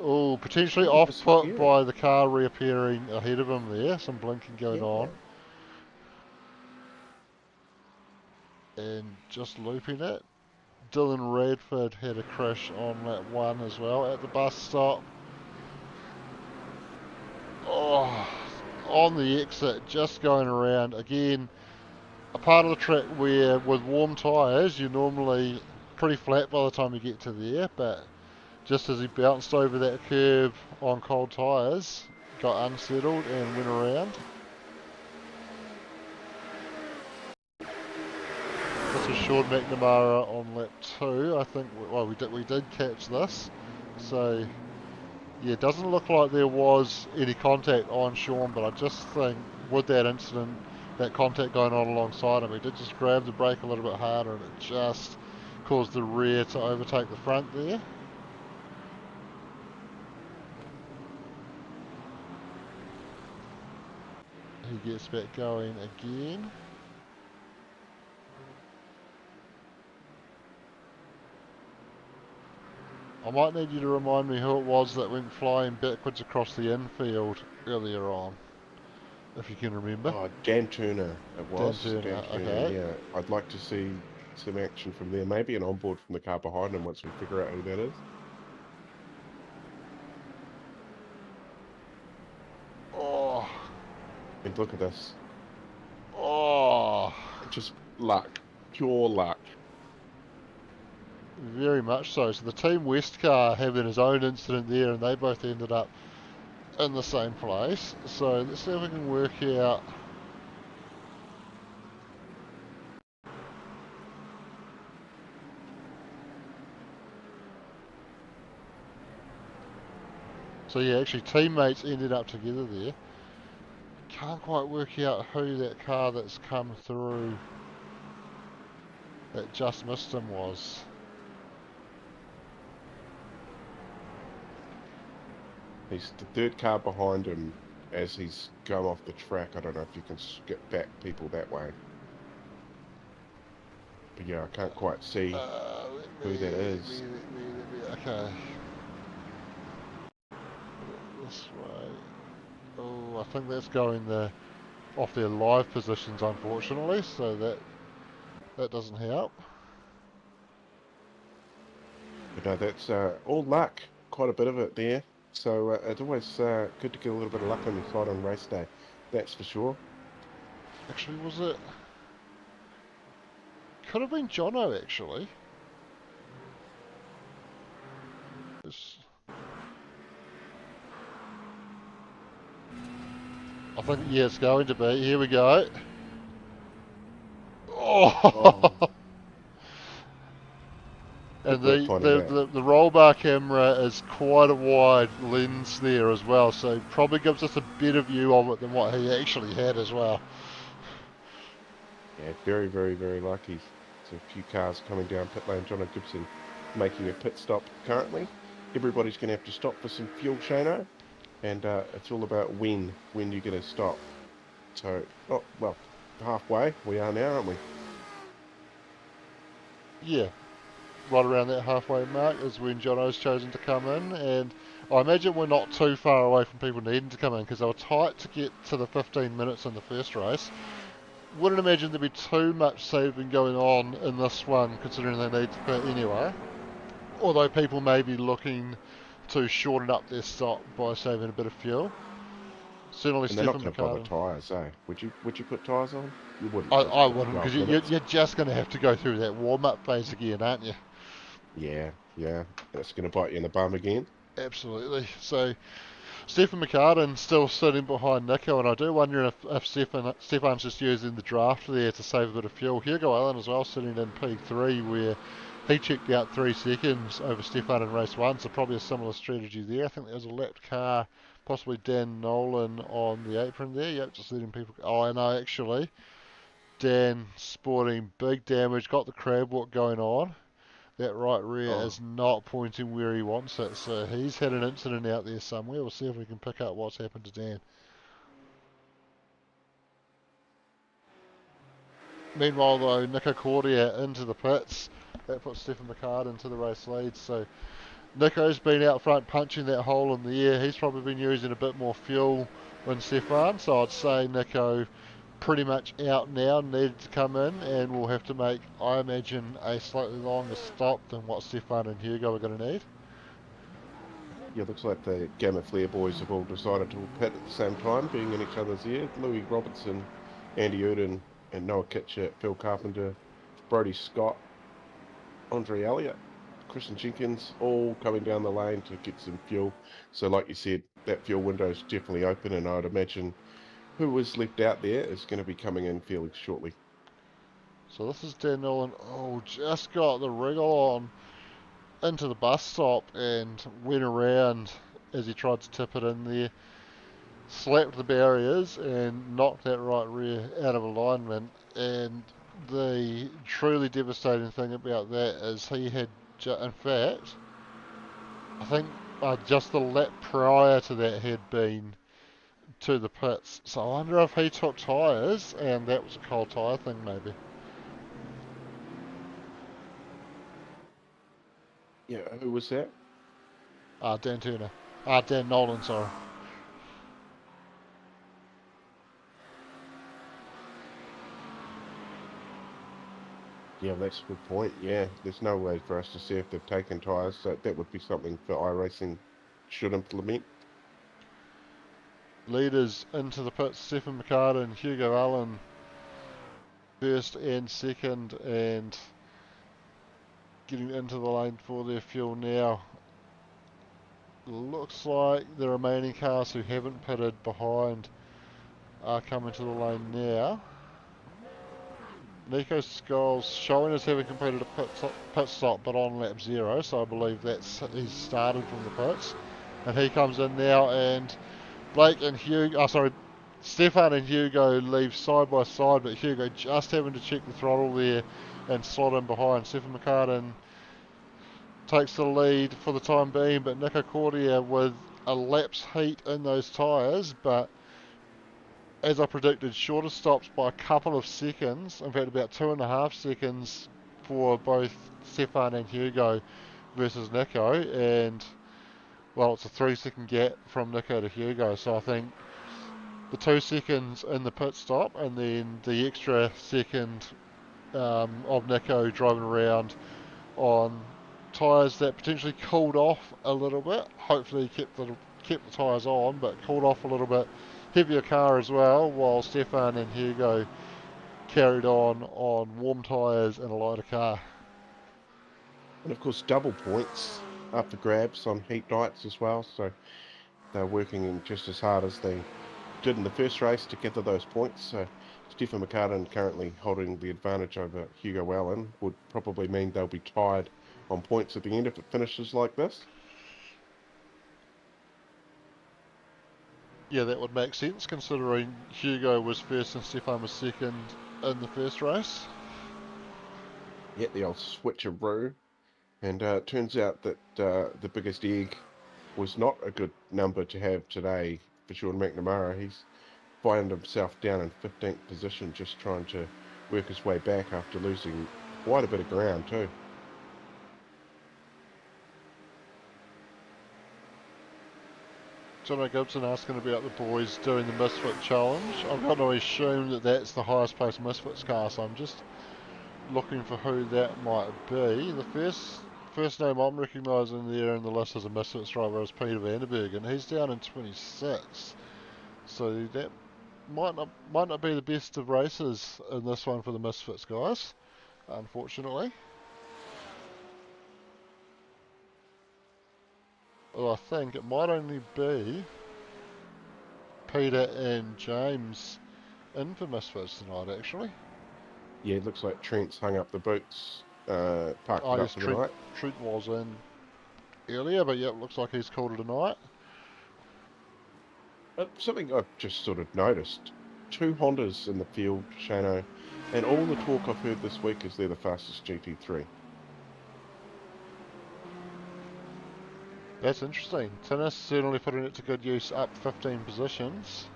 Oh, potentially off put by the car reappearing ahead of him there. Some blinking going on. And just looping it. Dylan Radford had a crash on lap 1 as well at the bus stop. Oh, on the exit, just going around. Again, a part of the track where with warm tyres, you're normally pretty flat by the time you get to there, but just as he bounced over that curb on cold tyres, got unsettled and went around. This was Sean McNamara on lap 2. I think, well, we did catch this. So, yeah, it doesn't look like there was any contact on Sean, but I just think with that incident, that contact going on alongside him, he did just grab the brake a little bit harder and it just caused the rear to overtake the front there. He gets back going again. I might need you to remind me who it was that went flying backwards across the infield earlier on, if you can remember. Oh, Dan Turner it was. Dan Turner, okay. Yeah. I'd like to see some action from there. Maybe an onboard from the car behind him once we figure out who that is. Oh. And look at this. Oh. Just luck. Pure luck. Very much so. So the Team West car having his own incident there, and they both ended up in the same place. So let's see if we can work out. So yeah, actually teammates ended up together there. Can't quite work out who that car that's come through that just missed him was. He's the third car behind him as he's going off the track. I don't know if you can get back people that way. But yeah, I can't quite see who that is. Okay. This way. Oh, I think that's going off their live positions, unfortunately, so that doesn't help. But no, that's all luck. Quite a bit of it there. So it's always good to get a little bit of luck on your side on race day. That's for sure. Actually, was it? Could have been Jono, actually. I think, yeah, it's going to be. Here we go. Oh! And the roll bar camera is quite a wide lens there as well, so probably gives us a better view of it than what he actually had as well. Yeah, very, very, very lucky. There's a few cars coming down pit lane. Jono Gibson making a pit stop currently. Everybody's going to have to stop for some fuel, Shano. And it's all about when you're going to stop. So, oh, well, halfway we are now, aren't we? Yeah, right around that halfway mark is when Jono's chosen to come in, and I imagine we're not too far away from people needing to come in because they were tight to get to the 15 minutes in the first race. Wouldn't imagine there'd be too much saving going on in this one considering they need to pit anyway, although people may be looking to shorten up their stop by saving a bit of fuel. Certainly And they're not Stefan going to bother McCartan. tyres, eh? Would you put tyres on? You wouldn't, because I it's been wouldn't, because 12 minutes. you're just going to have to go through that warm-up phase again, aren't you? Yeah, yeah. It's going to bite you in the bum again. Absolutely. So Stefan McCartan still sitting behind Nico, and I do wonder if Stefan's just using the draft there to save a bit of fuel. Hugo Allen as well sitting in P3 where he checked out 3 seconds over Stefan in race 1, so probably a similar strategy there. I think there was a lapped car, possibly Dan Nolan on the apron there. Yep, just letting people... Oh, I know actually. Dan sporting big damage, got the crab walk going on. That right rear Oh, is not pointing where he wants it, so he's had an incident out there somewhere. We'll see if we can pick up what's happened to Dan. Meanwhile, though, Nico Cordia into the pits. That puts Stefan McCard into the race lead, so Nico's been out front punching that hole in the air. He's probably been using a bit more fuel than Stefan, so I'd say Nico pretty much out now, needed to come in, and we'll have to make, I imagine, a slightly longer stop than what Stefan and Hugo are going to need. yeah, looks like the Gamma Flare boys have all decided to pit at the same time, being in each other's ear. Louis Robertson, Andy Uden, and Noah Kitcher, Phil Carpenter, Brody Scott, Andre Elliott, Christian Jenkins, all coming down the lane to get some fuel. So like you said, that fuel window is definitely open, and I'd imagine who was left out there is going to be coming in fairly shortly. So this is Dan Nolan. Oh, just got the wriggle on into the bus stop and went around as he tried to tip it in there. Slapped the barriers and knocked that right rear out of alignment. And the truly devastating thing about that is he had, in fact, I think just the lap prior to that had been to the pits. So I wonder if he took tyres and that was a cold tyre thing maybe. Yeah, who was that? Dan Turner. Dan Nolan, sorry. Yeah, that's a good point. Yeah, there's no way for us to see if they've taken tyres, so that would be something for iRacing should implement. Leaders into the pits, Stefan McCartan and Hugo Allen first and second, and getting into the lane for their fuel now. Looks like the remaining cars who haven't pitted behind are coming to the lane now. Nico Scholes showing as having completed a pit stop but on lap 0, so I believe he's started from the pits. And he comes in now, and Blake and Stefan and Hugo leave side by side, but Hugo just having to check the throttle there and slot in behind. Stefan McCartan takes the lead for the time being, but Nico Cordia with a lap's heat in those tyres, but as I predicted, shorter stops by a couple of seconds, in fact about 2.5 seconds for both Stefan and Hugo versus Nico, and well, it's a 3 second gap from Nico to Hugo, so I think the 2 seconds in the pit stop and then the extra second of Nico driving around on tyres that potentially cooled off a little bit. Hopefully kept the tyres on, but cooled off a little bit. Heavier car as well, while Stefan and Hugo carried on warm tyres and a lighter car. And of course, double points up for grabs on heat nights as well, so they're working in just as hard as they did in the first race to gather those points. So Stefan McCartan currently holding the advantage over Hugo Allen would probably mean they'll be tied on points at the end if it finishes like this. Yeah, that would make sense considering Hugo was first and Stefan was second in the first race. Yeah, the old switcheroo. And it turns out that the biggest egg was not a good number to have today for Sean McNamara. He's find himself down in 15th position, just trying to work his way back after losing quite a bit of ground too. Jono Gibson asking about the boys doing the Misfit Challenge. I'm going to assume that that's the highest placed Misfits car, so I'm just looking for who that might be. The first name I'm recognising there in the list as a Misfits driver is Peter Vanderberg, and he's down in 26. So that might not be the best of races in this one for the Misfits guys, unfortunately. Well, I think it might only be Peter and James in for Misfits tonight, actually. Yeah, it looks like Trent's hung up the boots, parked it up Yes, for the night. Trent was in earlier, but yeah, it looks like he's called it a night. Something I've just sort of noticed, 2 Hondas in the field, Shano, and all the talk I've heard this week is they're the fastest GT3. That's interesting. Tennis certainly putting it to good use, up 15 positions.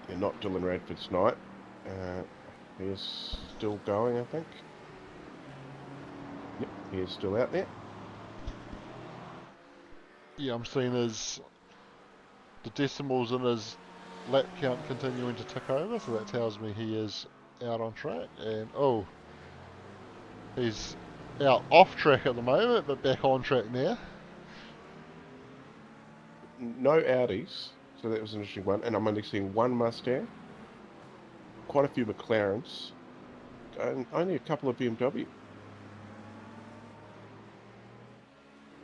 Yeah, not Dylan Radford's night. He is still going, I think. Yep, he is still out there. Yeah, I'm seeing the decimals in his lap count continuing to tick over, so that tells me he is out on track. And oh, he's out off track at the moment, but back on track now. No Audis, so that was an interesting one. And I'm only seeing one Mustang, quite a few McLarens, and only a couple of BMW.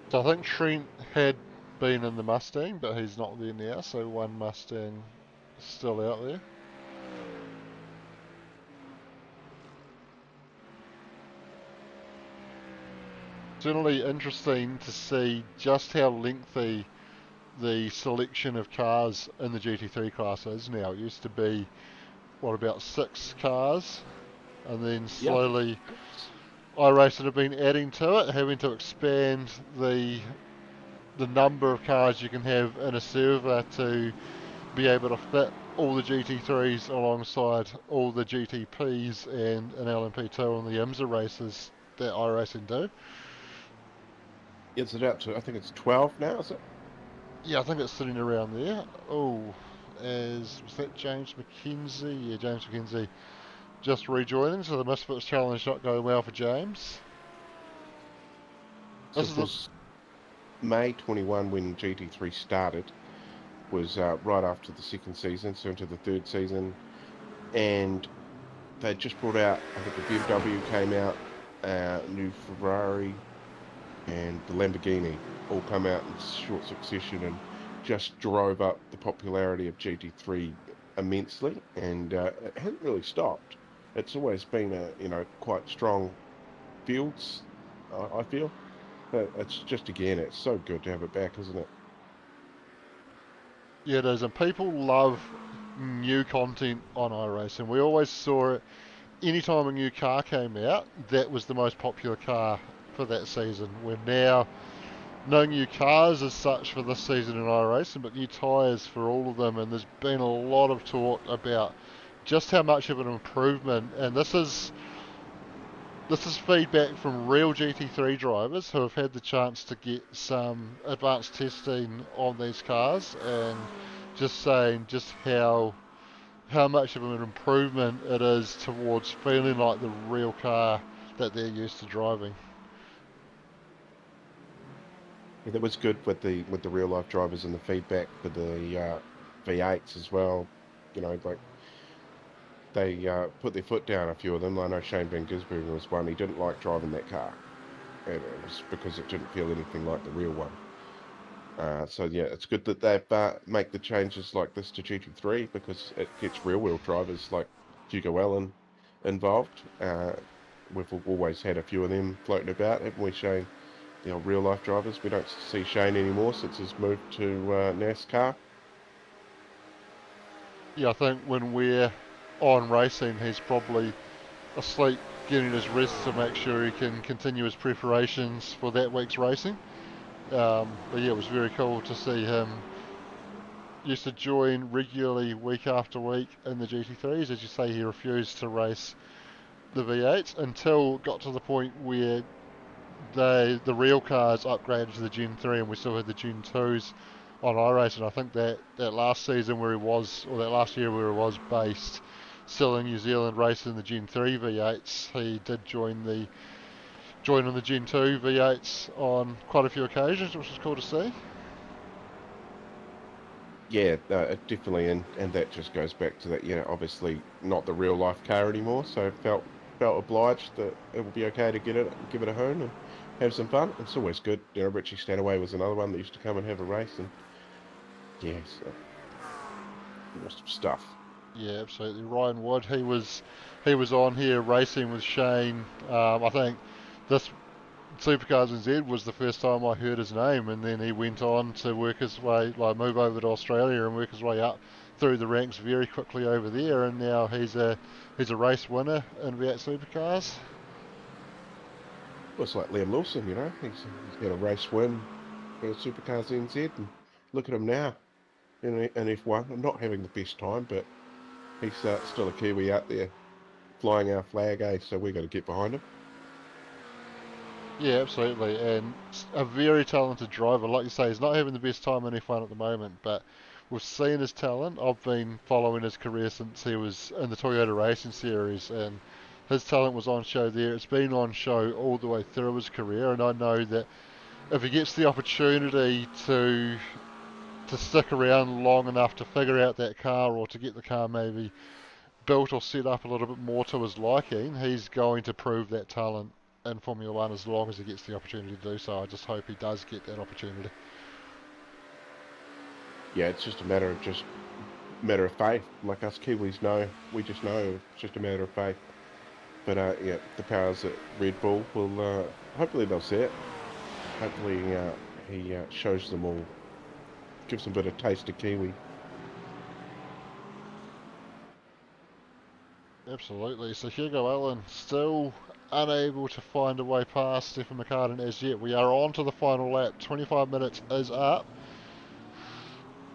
So I think Trent had been in the Mustang, but he's not there now, so one Mustang still out there. Generally interesting to see just how lengthy the selection of cars in the GT3 class is now. It used to be, what, about 6 cars, and then Yeah. slowly iRacing have been adding to it, having to expand the number of cars you can have in a server to be able to fit all the GT3s alongside all the GTPs and an LMP2 on the IMSA races that iRacing do. Is it out to, I think it's 12 now, is it? Yeah, I think it's sitting around there. Oh, was that James McKenzie? Yeah, James McKenzie just rejoining, so the Misfits Challenge not going well for James. So This it is was May 21 when GT3 started, was right after the second season, so into the third season, and they just brought out, I think the BMW came out, new Ferrari, and the Lamborghini all come out in short succession and just drove up the popularity of GT3 immensely, and it hasn't really stopped. It's always been a quite strong fields, I feel. But it's just, again, it's so good to have it back, isn't it? Yeah, it is, and people love new content on iRacing. We always saw it anytime a new car came out, that was the most popular car for that season. We're now no new cars as such for this season in iRacing, but new tyres for all of them, and there's been a lot of talk about just how much of an improvement, and this is feedback from real GT3 drivers who have had the chance to get some advanced testing on these cars, and just saying just how much of an improvement it is towards feeling like the real car that they're used to driving. Yeah, that was good with the real life drivers and the feedback for the V8s as well. Like they put their foot down, a few of them. I know Shane Van Gisbergen was one. He didn't like driving that car, and it was because it didn't feel anything like the real one. So yeah, it's good that they make the changes like this to GT3, because it gets real wheel drivers like Hugo Allen involved. We've always had a few of them floating about, haven't we, Shane? The old real life drivers. We don't see Shane anymore since he's moved to NASCAR. Yeah, I think when we're on racing, he's probably asleep getting his rest to make sure he can continue his preparations for that week's racing. But yeah, it was very cool to see him, used to join regularly week after week in the GT3s. As you say, he refused to race the V8s until it got to the point where the real cars upgraded to the Gen 3 and we still had the Gen 2s on iRace. And I think that last season where he was, or that last year where he was based still in New Zealand racing the Gen 3 V8s, he did join on the Gen 2 V8s on quite a few occasions, which was cool to see. Yeah, definitely, and that just goes back to that, obviously not the real life car anymore, so felt obliged that it would be okay to give it a hone and have some fun. It's always good. Richie Stanaway was another one that used to come and have a race, and yeah, so awesome stuff. Yeah, absolutely. Ryan Wood, he was on here racing with Shane. I think this SuperCars NZ was the first time I heard his name, and then he went on to work his way, like move over to Australia and work his way up through the ranks very quickly over there, and now he's a race winner in V8 SuperCars. Well, it's like Liam Lawson, he's got a race win for SuperCars NZ, and look at him now in F1. I'm not having the best time, but he's still a Kiwi out there flying our flag, so we got to get behind him. Yeah, absolutely, and a very talented driver. Like you say, he's not having the best time in F1 at the moment, but we've seen his talent. I've been following his career since he was in the Toyota Racing Series, and his talent was on show there. It's been on show all the way through his career, and I know that if he gets the opportunity to stick around long enough to figure out that car, or to get the car maybe built or set up a little bit more to his liking, he's going to prove that talent in Formula One as long as he gets the opportunity to do so. I just hope he does get that opportunity. Yeah, it's just a matter of faith. Like us Kiwis know, we just know it's just a matter of faith. But yeah, the powers at Red Bull will hopefully they'll see it. Hopefully he shows them all, gives them a bit of taste of Kiwi. Absolutely. So Hugo Allen still unable to find a way past Stephen McCartan as yet. We are on to the final lap. 25 minutes is up.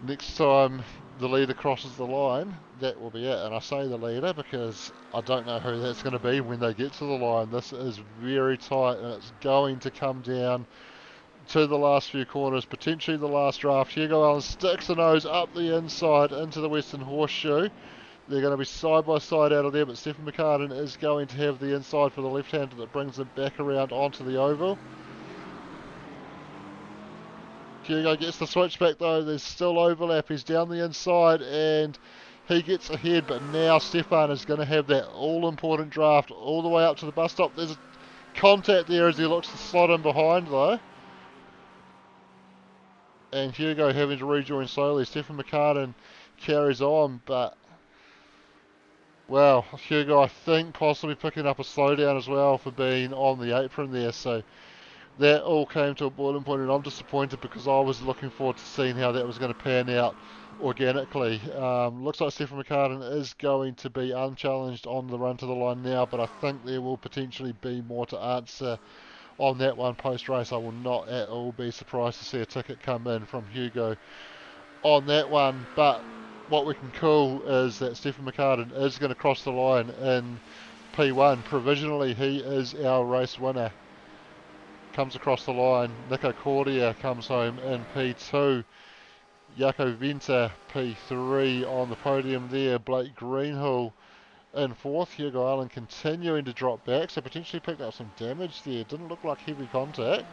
Next time the leader crosses the line, that will be it. And I say the leader because I don't know who that's going to be when they get to the line. This is very tight, and it's going to come down to the last few corners, potentially the last draft. Hugo Allen sticks the nose up the inside into the Western Horseshoe. They're going to be side by side out of there, but Stephen McCartan is going to have the inside for the left-hander that brings him back around onto the oval. Hugo gets the switchback though, there's still overlap, he's down the inside and he gets ahead, but now Stefan is going to have that all-important draft all the way up to the bus stop. There's a contact there as he looks to slot in behind though. And Hugo having to rejoin slowly. Stephen McCartan carries on, but well, Hugo I think possibly picking up a slowdown as well for being on the apron there, so that all came to a boiling point, and I'm disappointed because I was looking forward to seeing how that was going to pan out organically. Looks like Stephen McCartan is going to be unchallenged on the run to the line now, but I think there will potentially be more to answer on that one post-race. I will not at all be surprised to see a ticket come in from Hugo on that one, but what we can call is that Stephen McCartan is going to cross the line in P1. Provisionally, he is our race winner. Comes across the line. Nico Cordia comes home in P2. Jaco Venter P3 on the podium there. Blake Greenhill in 4th. Hugo Allen continuing to drop back, so potentially picked up some damage there. Didn't look like heavy contact,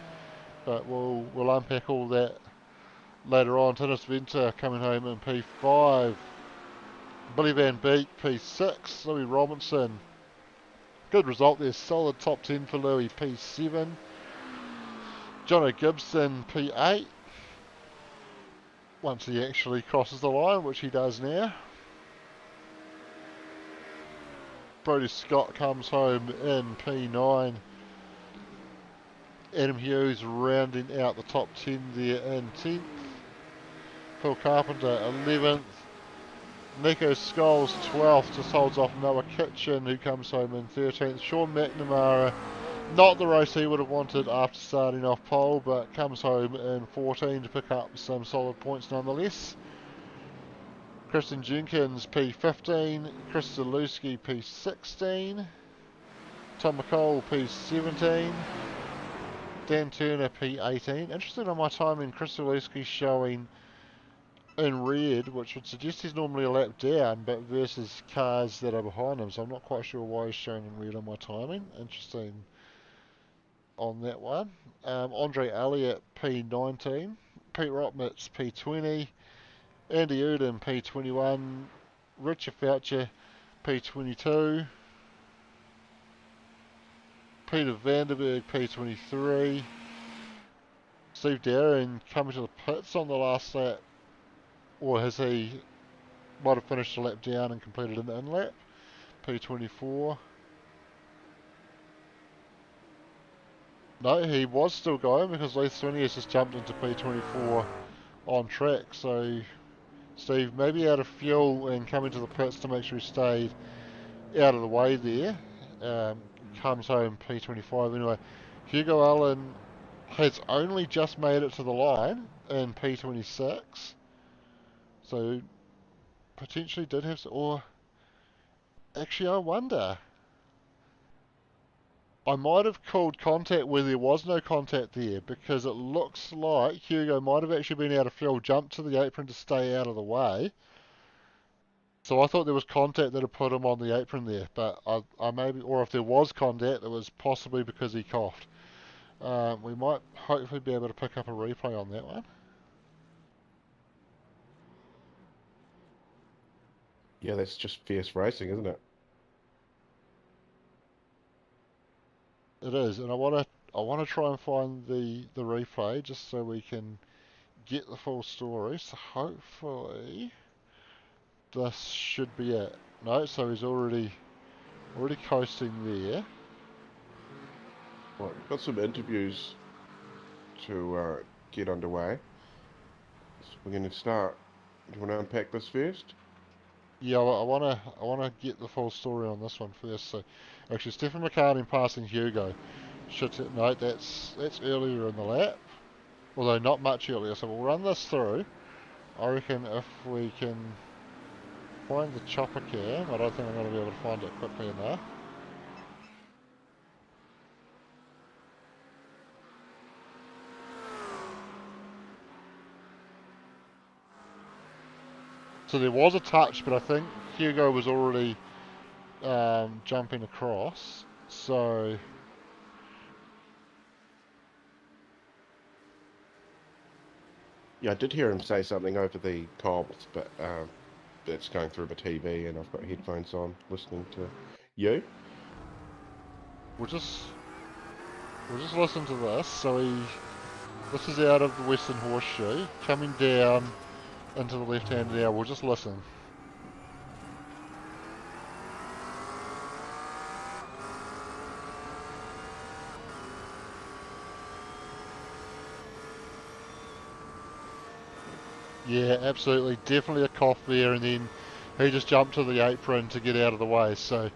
but we'll unpack all that later on. Tinus Venter coming home in P5. Billy Van Beek P6. Louis Robinson. Good result there. Solid top 10 for Louis P7. Jono Gibson P8. Once he actually crosses the line, which he does now. Brodie Scott comes home in P9. Adam Hughes rounding out the top 10 there in 10th. Phil Carpenter 11th. Nico Scholes 12th, just holds off Noah Kitchen, who comes home in 13th. Sean McNamara, not the race he would have wanted after starting off pole, but comes home in 14 to pick up some solid points nonetheless. Kristen Jenkins P15, Chris Zalewski P16, Tom McCall P17, Dan Turner P18. Interesting on my timing, Chris Zalewski showing in red, which would suggest he's normally a lap down, but versus cars that are behind him, so I'm not quite sure why he's showing in red on my timing. Interesting on that one. Andre Elliott P19, Pete Rotmitz P20, Andy Uden P21, Richard Foucher P22, Peter Vanderberg P23, Steve Darren coming to the pits on the last lap, or has he might have finished a lap down and completed an in-lap, P24. No, he was still going because Leith Sweeney has just jumped into P24 on track, so Steve maybe out of fuel and coming to the pits to make sure he stayed out of the way there. Comes home P25 anyway. Hugo Allen has only just made it to the line in P26, so potentially did have, or actually I wonder. I might have called contact where there was no contact there, because it looks like Hugo might have actually been out of fuel, jumped to the apron to stay out of the way. So I thought there was contact that had put him on the apron there, but I maybe, or if there was contact, it was possibly because he coughed. We might hopefully be able to pick up a replay on that one. Yeah, that's just fierce racing, isn't it? It is, and I want to try and find the replay just so we can get the full story. So hopefully this should be it. No, so he's already coasting there. Right, we've got some interviews to get underway. So we're going to start. Do you want to unpack this first? Yeah, I wanna get the full story on this one first. So actually, Stephen McCartney passing Hugo. No, that's earlier in the lap, although not much earlier. So we'll run this through. I reckon if we can find the chopper cam, I don't think I'm going to be able to find it quickly enough. So there was a touch, but I think Hugo was already jumping across. So Yeah, I did hear him say something over the comms, but it's going through my TV and I've got headphones on listening to you. we'll just listen to this. So this is out of the Western Horseshoe, coming down into the left-hand now. We'll just listen. Yeah, absolutely. Definitely a cough there, and then he just jumped to the apron to get out of the way. So,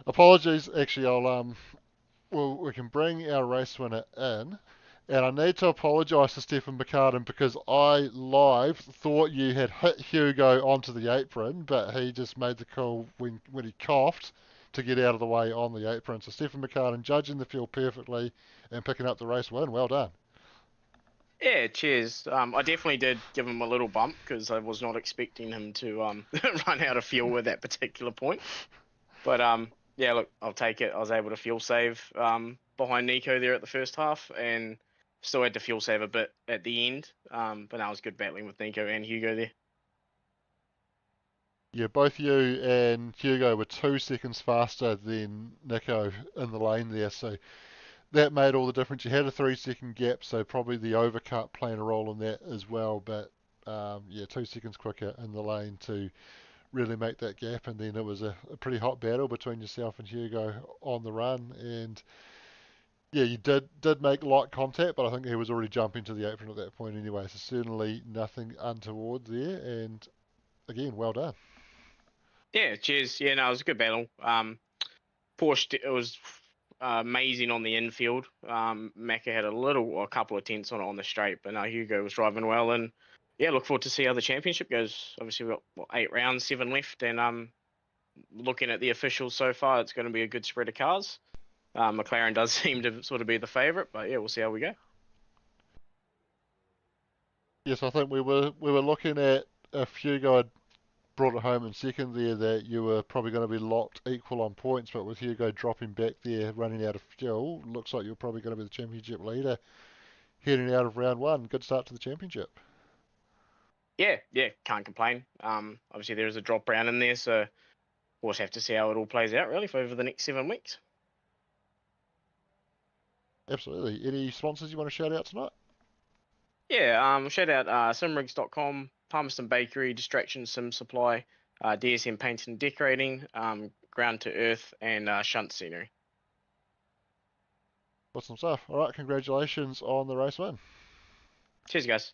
apologies. Actually, we can bring our race winner in. And I need to apologise to Stephen McCartan because I live thought you had hit Hugo onto the apron, but he just made the call when he coughed to get out of the way on the apron. So Stephen McCartan judging the field perfectly and picking up the race win. Well done. Yeah, cheers. I definitely did give him a little bump because I was not expecting him to run out of fuel at that particular point. But yeah, look, I'll take it. I was able to fuel save behind Nico there at the first half, and still had to fuel save a bit at the end. But that was good battling with Nico and Hugo there. Yeah, both you and Hugo were 2 seconds faster than Nico in the lane there, so that made all the difference. You had a 3 second gap, so probably the overcut playing a role in that as well. But yeah, 2 seconds quicker in the lane to really make that gap, and then it was a pretty hot battle between yourself and Hugo on the run. And yeah, you did make light contact, but I think he was already jumping to the apron at that point anyway. So certainly nothing untoward there. And again, well done. Yeah, cheers. Yeah, no, it was a good battle. Porsche, it was amazing on the infield. Macca had a couple of tenths on it on the straight, but no, Hugo was driving well, and yeah, look forward to see how the championship goes. Obviously, we've got 8 rounds, 7 left, and looking at the officials so far, it's going to be a good spread of cars. McLaren does seem to sort of be the favourite, but yeah, we'll see how we go. Yes, I think we were looking at if Hugo had brought it home in second there, that you were probably going to be locked equal on points, but with Hugo dropping back there, running out of fuel, looks like you're probably going to be the championship leader heading out of round one. Good start to the championship. Yeah, can't complain. Obviously there is a drop round in there, so we'll just have to see how it all plays out really for over the next 7 weeks. Absolutely. Any sponsors you want to shout out tonight? Yeah, shout out simrigs.com, Palmerston Bakery, Distraction Sim Supply, DSM Painting and Decorating, Ground to Earth, and Shunt Scenery. Awesome stuff. All right, congratulations on the race win. Cheers, guys.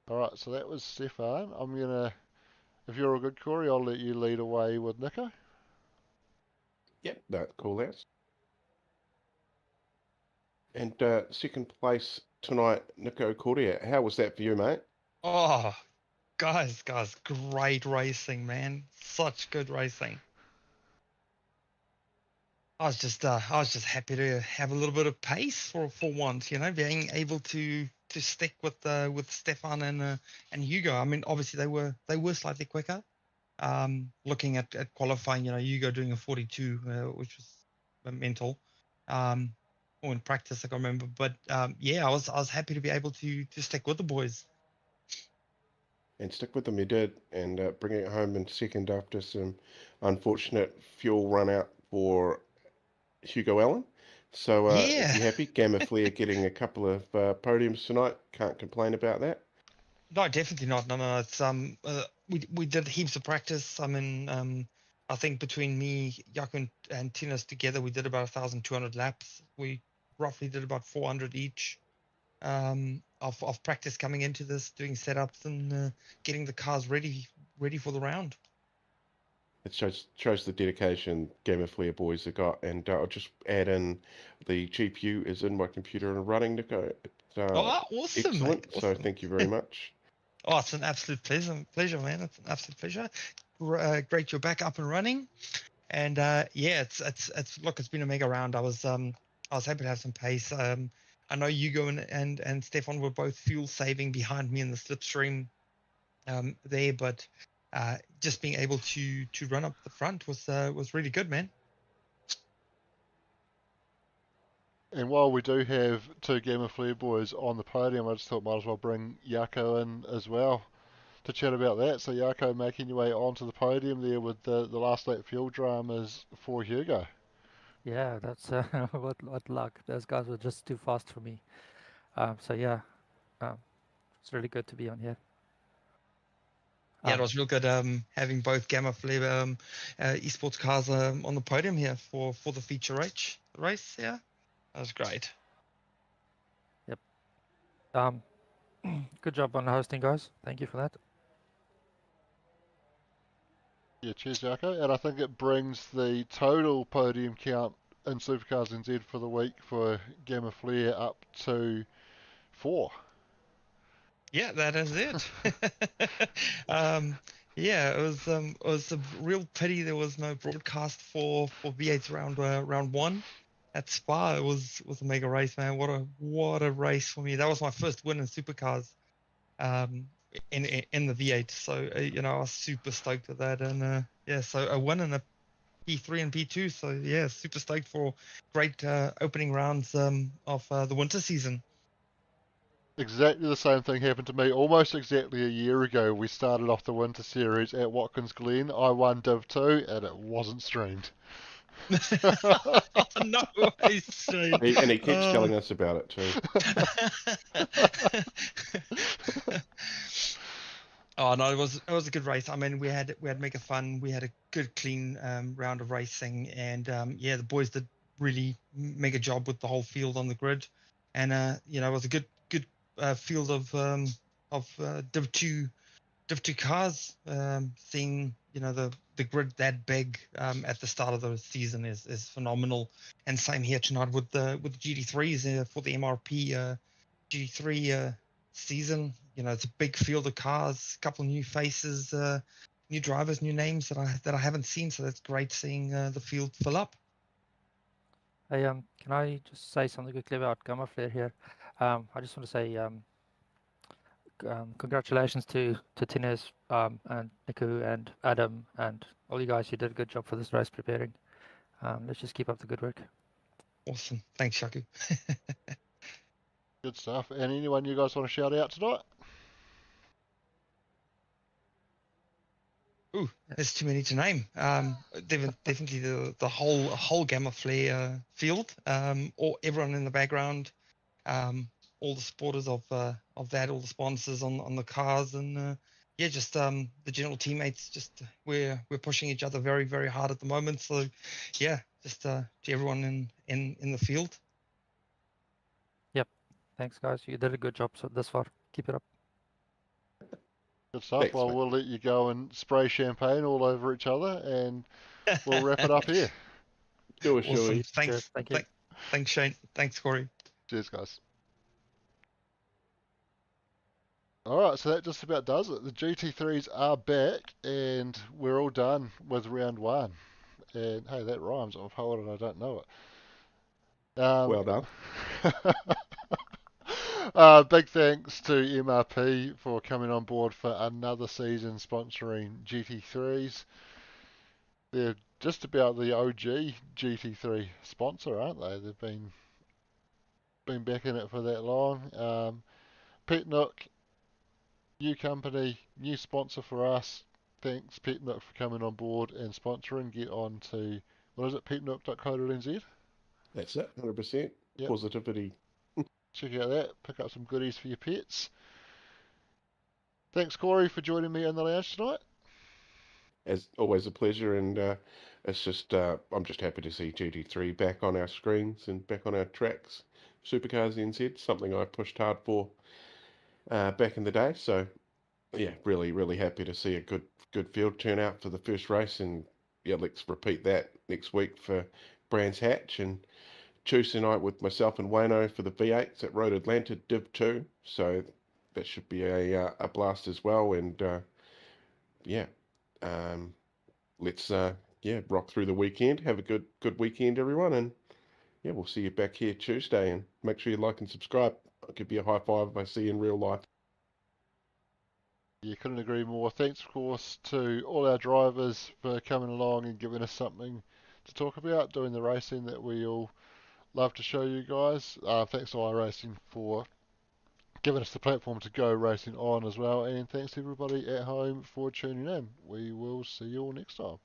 All right, so that was Stefan. I'm gonna, if you're all good, Corey, I'll let you lead away with Nico. Yep, no, cool as. And second place tonight, Nico Cordia. How was that for you, mate? Oh, guys, great racing, man. Such good racing. I was just happy to have a little bit of pace for once, being able to stick with Stefan and Hugo. I mean, obviously they were slightly quicker. Looking at qualifying, Hugo doing a 42, which was mental. Or in practice, I can remember, but yeah, I was happy to be able to stick with the boys. And stick with them, you did, and bring it home in second after some unfortunate fuel run out for Hugo Allen. So Yeah. if you're happy, Gamma Flare getting a couple of podiums tonight. Can't complain about that. No, definitely not. No. It's we did heaps of practice. I mean, I think between me, Jaco, and Tinas together, we did about 1,200 laps. We roughly did about 400 each of practice coming into this, doing setups and getting the cars ready for the round. It shows the dedication Gamma Flare boys have got, and I'll just add in the GPU is in my computer and running, Nico. It's Awesome, excellent. mate. So Awesome. thank you very much. Oh, it's an absolute pleasure, man. It's an absolute pleasure. Great, you're back up and running, and yeah, it's look, it's been a mega round. I was happy to have some pace. I know Hugo and Stefan were both fuel saving behind me in the slipstream there, but just being able to run up the front was really good, man. And while we do have two Gamma Flare boys on the podium, I just thought might as well bring Jaco in as well to chat about that. So Jaco, making your way onto the podium there with the last lap fuel dramas for Hugo. Yeah, that's what luck. Those guys were just too fast for me. So yeah, it's really good to be on here. Yeah, it was real good having both Gamma Flare esports cars on the podium here for the feature race. Yeah, that was great. Yep. Good job on hosting, guys. Thank you for that. Yeah, cheers, Jaco. And I think it brings the total podium count in SuperCars NZ for the week for Gamma Flare up to 4. Yeah, that is it. Yeah, it was a real pity there was no broadcast for V8's round 1 at Spa. It was a mega race, man. What a race for me. That was my first win in supercars in the V8. So I was super stoked with that, and yeah, so a win in a P3 and P2. So yeah, super stoked for great opening rounds of the winter season. Exactly the same thing happened to me almost exactly a year ago. We started off the winter series at Watkins Glen. I won Div 2 and it wasn't streamed. No way, Steve. And he keeps telling us about it too. Oh no, it was a good race. I mean, we had mega fun. We had a good clean round of racing, and yeah, the boys did really mega job with the whole field on the grid, and it was a good field of Div 2 cars. Seeing the grid that big at the start of the season is phenomenal, and same here tonight with the GT3s for the MRP GT3 season. You know, it's a big field of cars, a couple new faces, new drivers, new names that I haven't seen. So that's great seeing the field fill up. Hey, can I just say something quickly about Gamma Flare here? I just want to say congratulations to Tines and Niku and Adam and all you guys. You did a good job for this race preparing. Let's just keep up the good work. Awesome. Thanks, Shaku. Good stuff. And anyone you guys want to shout out tonight? Ooh, there's too many to name. Definitely the whole Gamma Flare field, or everyone in the background, all the supporters of that, all the sponsors on the cars, and yeah, just the general teammates. Just we're pushing each other very, very hard at the moment. So yeah, just to everyone in the field. Thanks, guys. You did a good job this far. Keep it up. Good stuff. Thanks, Well, mate. we'll let you go and spray champagne all over each other, and we'll wrap it up here. Do a Awesome. shoey. Thanks. Cheers. Thank you. Thanks, Shane. Thanks, Corey. Cheers, guys. Alright, so that just about does it. The GT3s are back, and we're all done with round one. And hey, that rhymes. I'm a poet and I don't know it. Well done. Big thanks to MRP for coming on board for another season sponsoring GT3s. They're just about the OG GT3 sponsor, aren't they? They've been back in it for that long. Pete Nook, new company, new sponsor for us. Thanks, Pete Nook, for coming on board and sponsoring. Get on to, what is it, petenook.co.nz? That's it. 100%. Yep. Positivity. Check out that. Pick up some goodies for your pets. Thanks, Corey, for joining me in the lounge tonight. As always, a pleasure, and it's just I'm just happy to see GT3 back on our screens and back on our tracks. SuperCars NZ, something I pushed hard for back in the day. So yeah, really happy to see a good field turnout for the first race, and yeah, let's repeat that next week for Brands Hatch, and Tuesday night with myself and Wayno for the V8s at Road Atlanta Div 2. So that should be a blast as well, and yeah. Let's rock through the weekend. Have a good weekend, everyone, and yeah, we'll see you back here Tuesday. And make sure you like and subscribe. I'll give you a high five if I see you in real life. You couldn't agree more. Thanks, of course, to all our drivers for coming along and giving us something to talk about, doing the racing that we all love to show you guys. Thanks to iRacing for giving us the platform to go racing on as well. And thanks to everybody at home for tuning in. We will see you all next time.